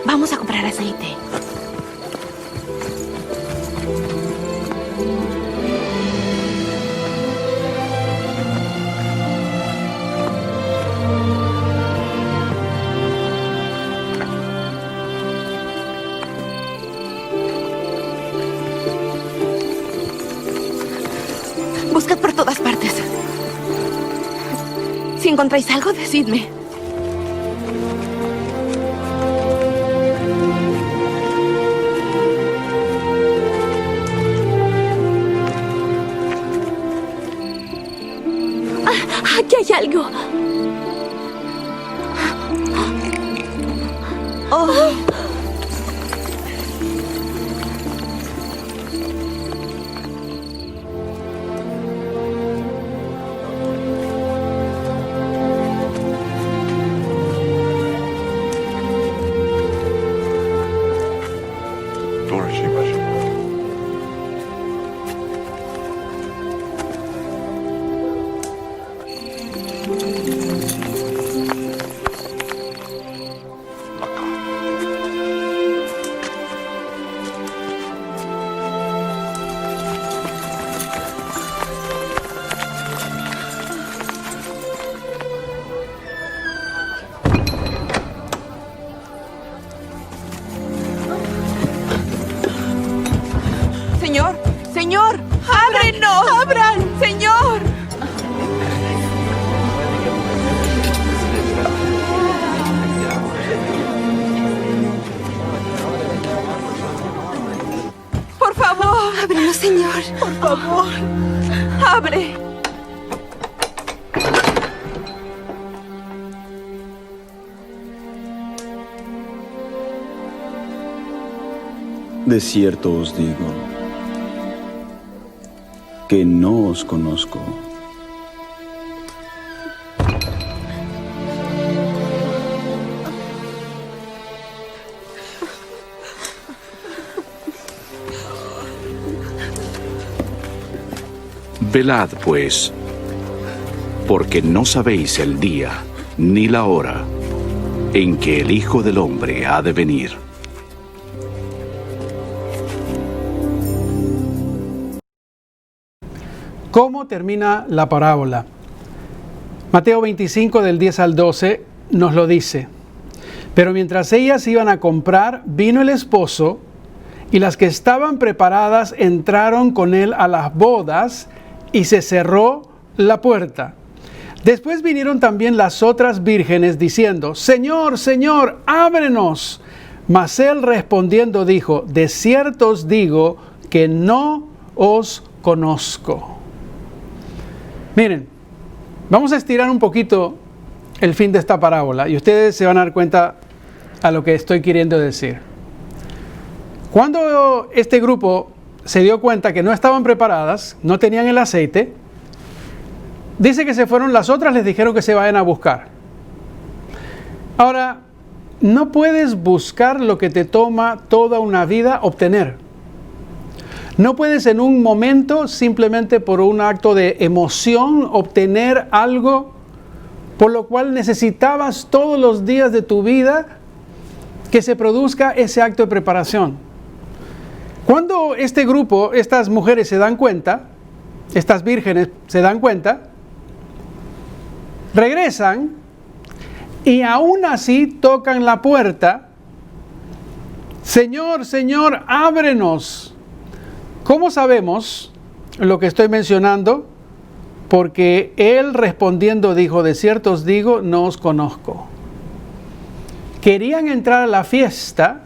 Vamos a comprar aceite. Buscad por todas partes. Si encontráis algo, decidme. Aquí hay algo. Oh. Señor, señor, ábrenos. Abran, señor. Por favor. Ábrenos, señor. Por favor. Abre. De cierto os digo que no os conozco. Velad, pues, porque no sabéis el día ni la hora en que el Hijo del Hombre ha de venir. ¿Cómo termina la parábola? Mateo 25 del 10 al 12 nos lo dice. Pero mientras ellas iban a comprar, vino el esposo, y las que estaban preparadas entraron con él a las bodas, y se cerró la puerta. Después vinieron también las otras vírgenes diciendo: Señor, Señor, ábrenos. Mas él respondiendo dijo: de cierto os digo que no os conozco. Miren, vamos a estirar un poquito el fin de esta parábola y ustedes se van a dar cuenta a lo que estoy queriendo decir. Cuando este grupo se dio cuenta que no estaban preparadas, no tenían el aceite, dice que se fueron, las otras les dijeron que se vayan a buscar. Ahora, no puedes buscar lo que te toma toda una vida obtener. No puedes en un momento, simplemente por un acto de emoción, obtener algo por lo cual necesitabas todos los días de tu vida que se produzca ese acto de preparación. Cuando este grupo, estas mujeres se dan cuenta, estas vírgenes se dan cuenta, regresan y aún así tocan la puerta. Señor, Señor, ábrenos. ¿Cómo sabemos lo que estoy mencionando? Porque él respondiendo dijo: de cierto os digo, no os conozco. Querían entrar a la fiesta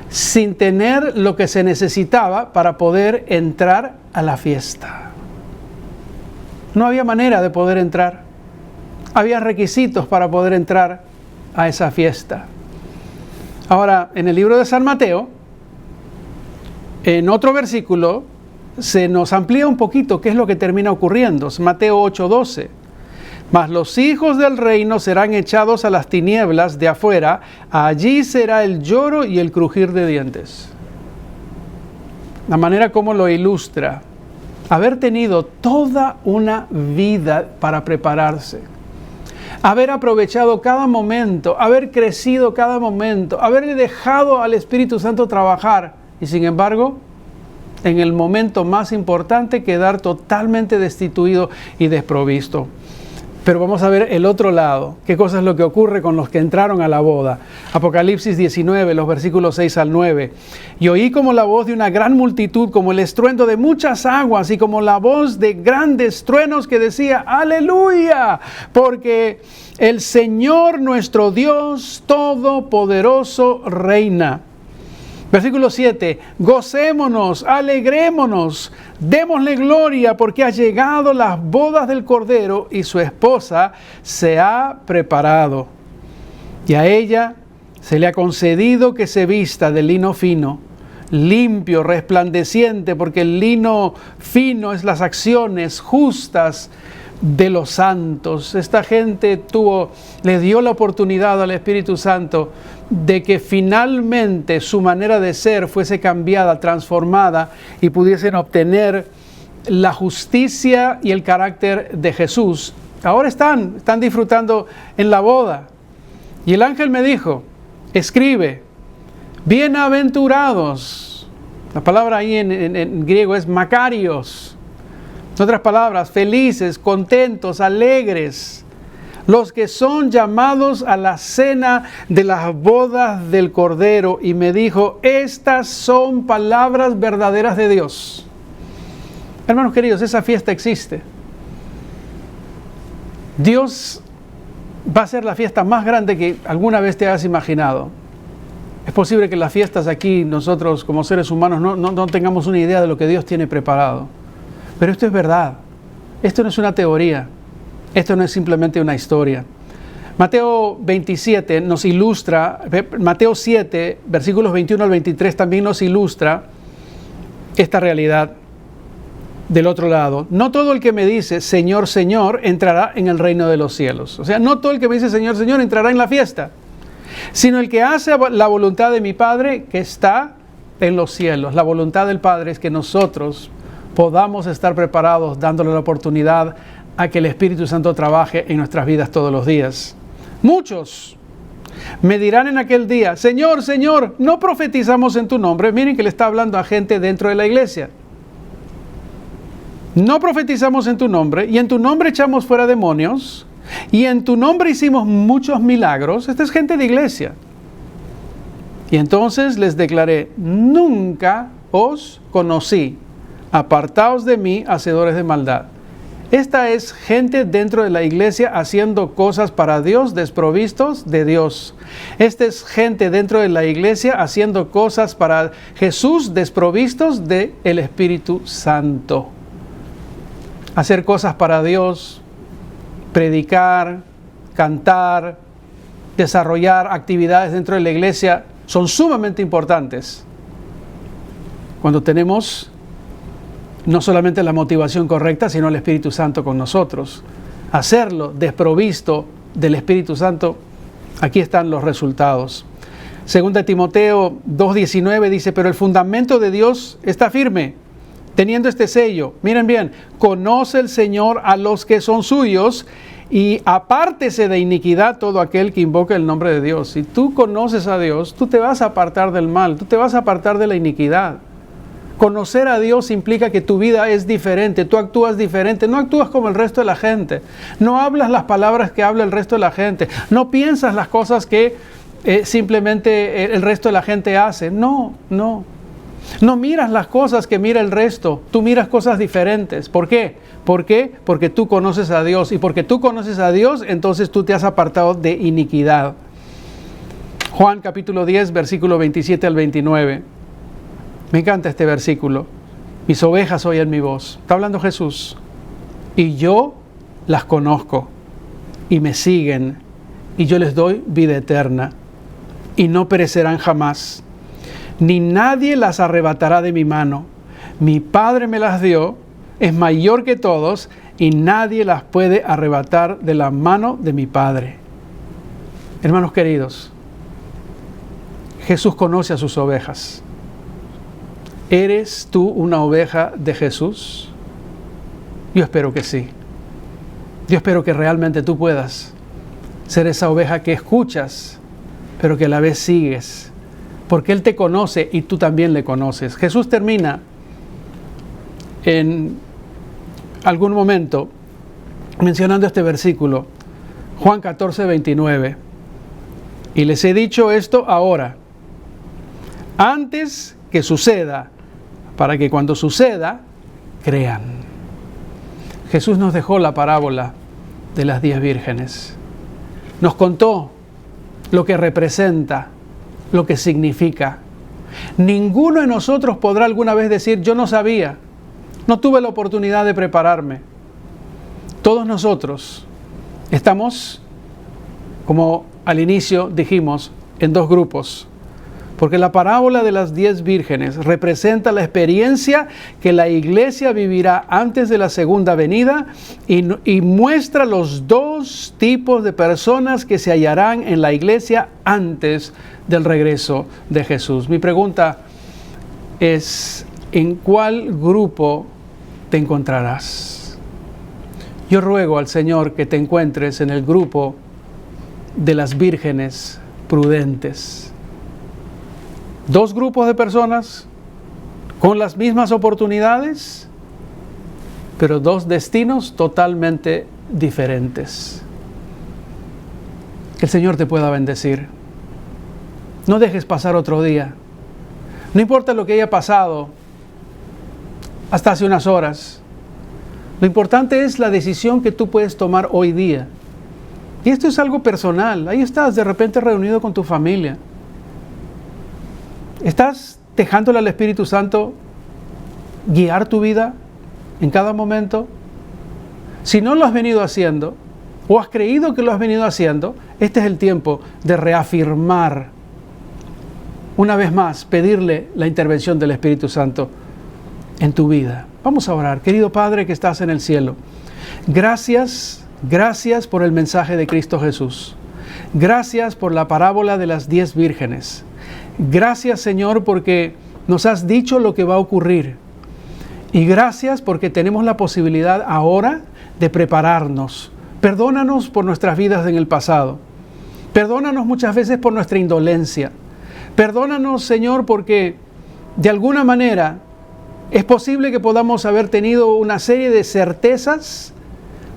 sin tener lo que se necesitaba para poder entrar a la fiesta. No había manera de poder entrar. Había requisitos para poder entrar a esa fiesta. Ahora, en el libro de San Mateo, en otro versículo, se nos amplía un poquito qué es lo que termina ocurriendo. Es Mateo 8:12. Mas los hijos del reino serán echados a las tinieblas de afuera, allí será el lloro y el crujir de dientes. La manera como lo ilustra, haber tenido toda una vida para prepararse, haber aprovechado cada momento, haber crecido cada momento, haberle dejado al Espíritu Santo trabajar y sin embargo, en el momento más importante quedar totalmente destituido y desprovisto. Pero vamos a ver el otro lado, qué cosa es lo que ocurre con los que entraron a la boda. Apocalipsis 19, los versículos 6 al 9. Y oí como la voz de una gran multitud, como el estruendo de muchas aguas y como la voz de grandes truenos que decía, ¡Aleluya! Porque el Señor nuestro Dios Todopoderoso reina. Versículo 7, gocémonos, alegrémonos, démosle gloria porque ha llegado las bodas del Cordero y su esposa se ha preparado. Y a ella se le ha concedido que se vista de lino fino, limpio, resplandeciente, porque el lino fino es las acciones justas de los santos. Esta gente le dio la oportunidad al Espíritu Santo de que finalmente su manera de ser fuese cambiada, transformada y pudiesen obtener la justicia y el carácter de Jesús. Ahora están disfrutando en la boda. Y el ángel me dijo, escribe, bienaventurados. La palabra ahí en griego es makarios. En otras palabras, felices, contentos, alegres, los que son llamados a la cena de las bodas del Cordero. Y me dijo, estas son palabras verdaderas de Dios. Hermanos queridos, esa fiesta existe. Dios va a ser la fiesta más grande que alguna vez te hayas imaginado. Es posible que las fiestas aquí, nosotros como seres humanos, no tengamos una idea de lo que Dios tiene preparado. Pero esto es verdad. Esto no es una teoría. Esto no es simplemente una historia. Mateo 27 nos ilustra, Mateo 7, versículos 21 al 23 también nos ilustra esta realidad del otro lado. No todo el que me dice, Señor, Señor, entrará en el reino de los cielos. O sea, no todo el que me dice, Señor, Señor, entrará en la fiesta, sino el que hace la voluntad de mi Padre que está en los cielos. La voluntad del Padre es que nosotros podamos estar preparados, dándole la oportunidad a que el Espíritu Santo trabaje en nuestras vidas todos los días. Muchos me dirán en aquel día, Señor, Señor, ¿no profetizamos en tu nombre? Miren que le está hablando a gente dentro de la iglesia. No profetizamos en tu nombre, y en tu nombre echamos fuera demonios, y en tu nombre hicimos muchos milagros. Esta es gente de iglesia. Y entonces les declaré, nunca os conocí. Apartaos de mí, hacedores de maldad. Esta es gente dentro de la iglesia haciendo cosas para Dios, desprovistos de Dios. Esta es gente dentro de la iglesia haciendo cosas para Jesús, desprovistos del Espíritu Santo. Hacer cosas para Dios, predicar, cantar, desarrollar actividades dentro de la iglesia son sumamente importantes. Cuando tenemos no solamente la motivación correcta, sino el Espíritu Santo con nosotros. Hacerlo desprovisto del Espíritu Santo, aquí están los resultados. Segunda Timoteo 2:19 dice, pero el fundamento de Dios está firme, teniendo este sello. Miren bien, conoce el Señor a los que son suyos y apártese de iniquidad todo aquel que invoca el nombre de Dios. Si tú conoces a Dios, tú te vas a apartar del mal, tú te vas a apartar de la iniquidad. Conocer a Dios implica que tu vida es diferente, tú actúas diferente, no actúas como el resto de la gente, no hablas las palabras que habla el resto de la gente, no piensas las cosas que simplemente el resto de la gente hace, no miras las cosas que mira el resto, tú miras cosas diferentes. ¿Por qué? ¿Por qué? Porque tú conoces a Dios, y porque tú conoces a Dios, entonces tú te has apartado de iniquidad. Juan capítulo 10, versículo 27 al 29. Me encanta este versículo. Mis ovejas oyen mi voz. Está hablando Jesús. Y yo las conozco y me siguen y yo les doy vida eterna y no perecerán jamás, ni nadie las arrebatará de mi mano. Mi Padre me las dio, es mayor que todos, y nadie las puede arrebatar de la mano de mi Padre. Hermanos queridos, Jesús conoce a sus ovejas. ¿Eres tú una oveja de Jesús? Yo espero que sí. Yo espero que realmente tú puedas ser esa oveja que escuchas, pero que a la vez sigues, porque Él te conoce y tú también le conoces. Jesús termina en algún momento mencionando este versículo, Juan 14, 29. Y les he dicho esto ahora, antes que suceda, para que cuando suceda, crean. Jesús nos dejó la parábola de las 10 vírgenes. Nos contó lo que representa, lo que significa. Ninguno de nosotros podrá alguna vez decir, yo no sabía, no tuve la oportunidad de prepararme. Todos nosotros estamos, como al inicio dijimos, en dos grupos. Porque la parábola de las 10 vírgenes representa la experiencia que la iglesia vivirá antes de la segunda venida y muestra los dos tipos de personas que se hallarán en la iglesia antes del regreso de Jesús. Mi pregunta es, ¿en cuál grupo te encontrarás? Yo ruego al Señor que te encuentres en el grupo de las vírgenes prudentes. Dos grupos de personas con las mismas oportunidades, pero dos destinos totalmente diferentes. Que el Señor te pueda bendecir. No dejes pasar otro día. No importa lo que haya pasado hasta hace unas horas. Lo importante es la decisión que tú puedes tomar hoy día. Y esto es algo personal. Ahí estás de repente reunido con tu familia. ¿Estás dejándole al Espíritu Santo guiar tu vida en cada momento? Si no lo has venido haciendo, o has creído que lo has venido haciendo, este es el tiempo de reafirmar, una vez más, pedirle la intervención del Espíritu Santo en tu vida. Vamos a orar. Querido Padre que estás en el cielo, gracias por el mensaje de Cristo Jesús. Gracias por la parábola de las 10 vírgenes. Gracias, Señor, porque nos has dicho lo que va a ocurrir. Y gracias porque tenemos la posibilidad ahora de prepararnos. Perdónanos por nuestras vidas en el pasado. Perdónanos muchas veces por nuestra indolencia. Perdónanos, Señor, porque de alguna manera es posible que podamos haber tenido una serie de certezas,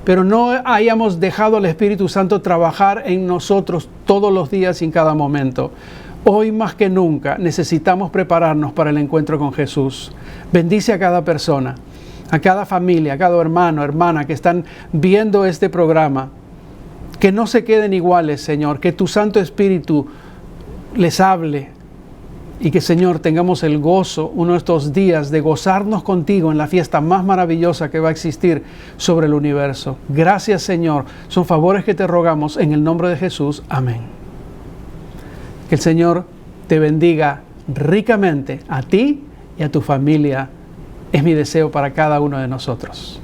pero no hayamos dejado al Espíritu Santo trabajar en nosotros todos los días y en cada momento. Hoy más que nunca necesitamos prepararnos para el encuentro con Jesús. Bendice a cada persona, a cada familia, a cada hermano, hermana que están viendo este programa. Que no se queden iguales, Señor. Que tu Santo Espíritu les hable. Y que, Señor, tengamos el gozo uno de estos días de gozarnos contigo en la fiesta más maravillosa que va a existir sobre el universo. Gracias, Señor. Son favores que te rogamos en el nombre de Jesús. Amén. Que el Señor te bendiga ricamente a ti y a tu familia. Es mi deseo para cada uno de nosotros.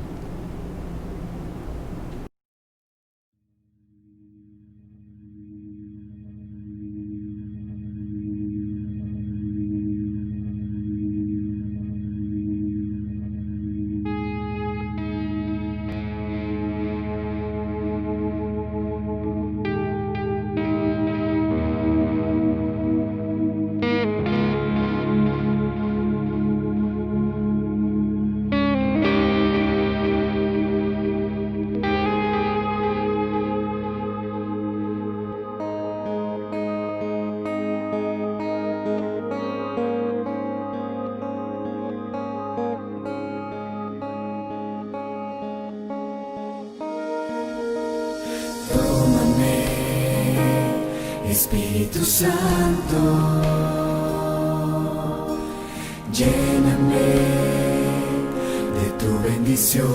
Espíritu Santo, lléname de tu bendición.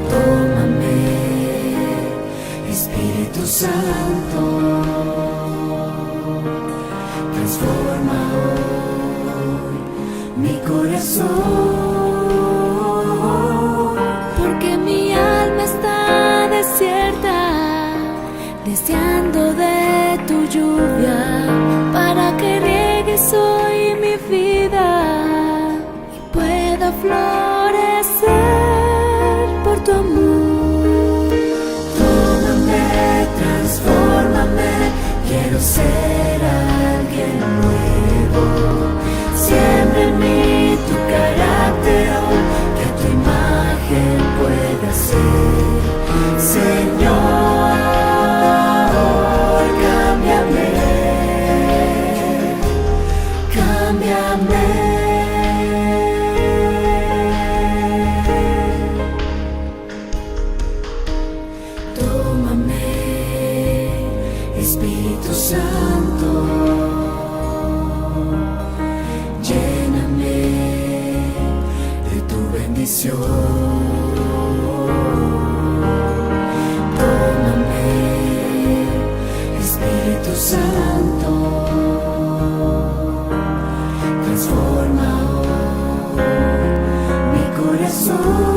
Tómame, Espíritu Santo, transforma hoy mi corazón, porque mi alma está desierta, deseando de tu lluvia, para que riegues hoy mi vida y pueda florecer por tu amor. Transfórmame, quiero ser alguien nuevo. Siembra en mí tu carácter, que a tu imagen pueda ser. Señor, cámbiame, cámbiame. Tómame, Espíritu Santo, lléname de tu bendición. Tómame, Espíritu Santo, transforma hoy mi corazón.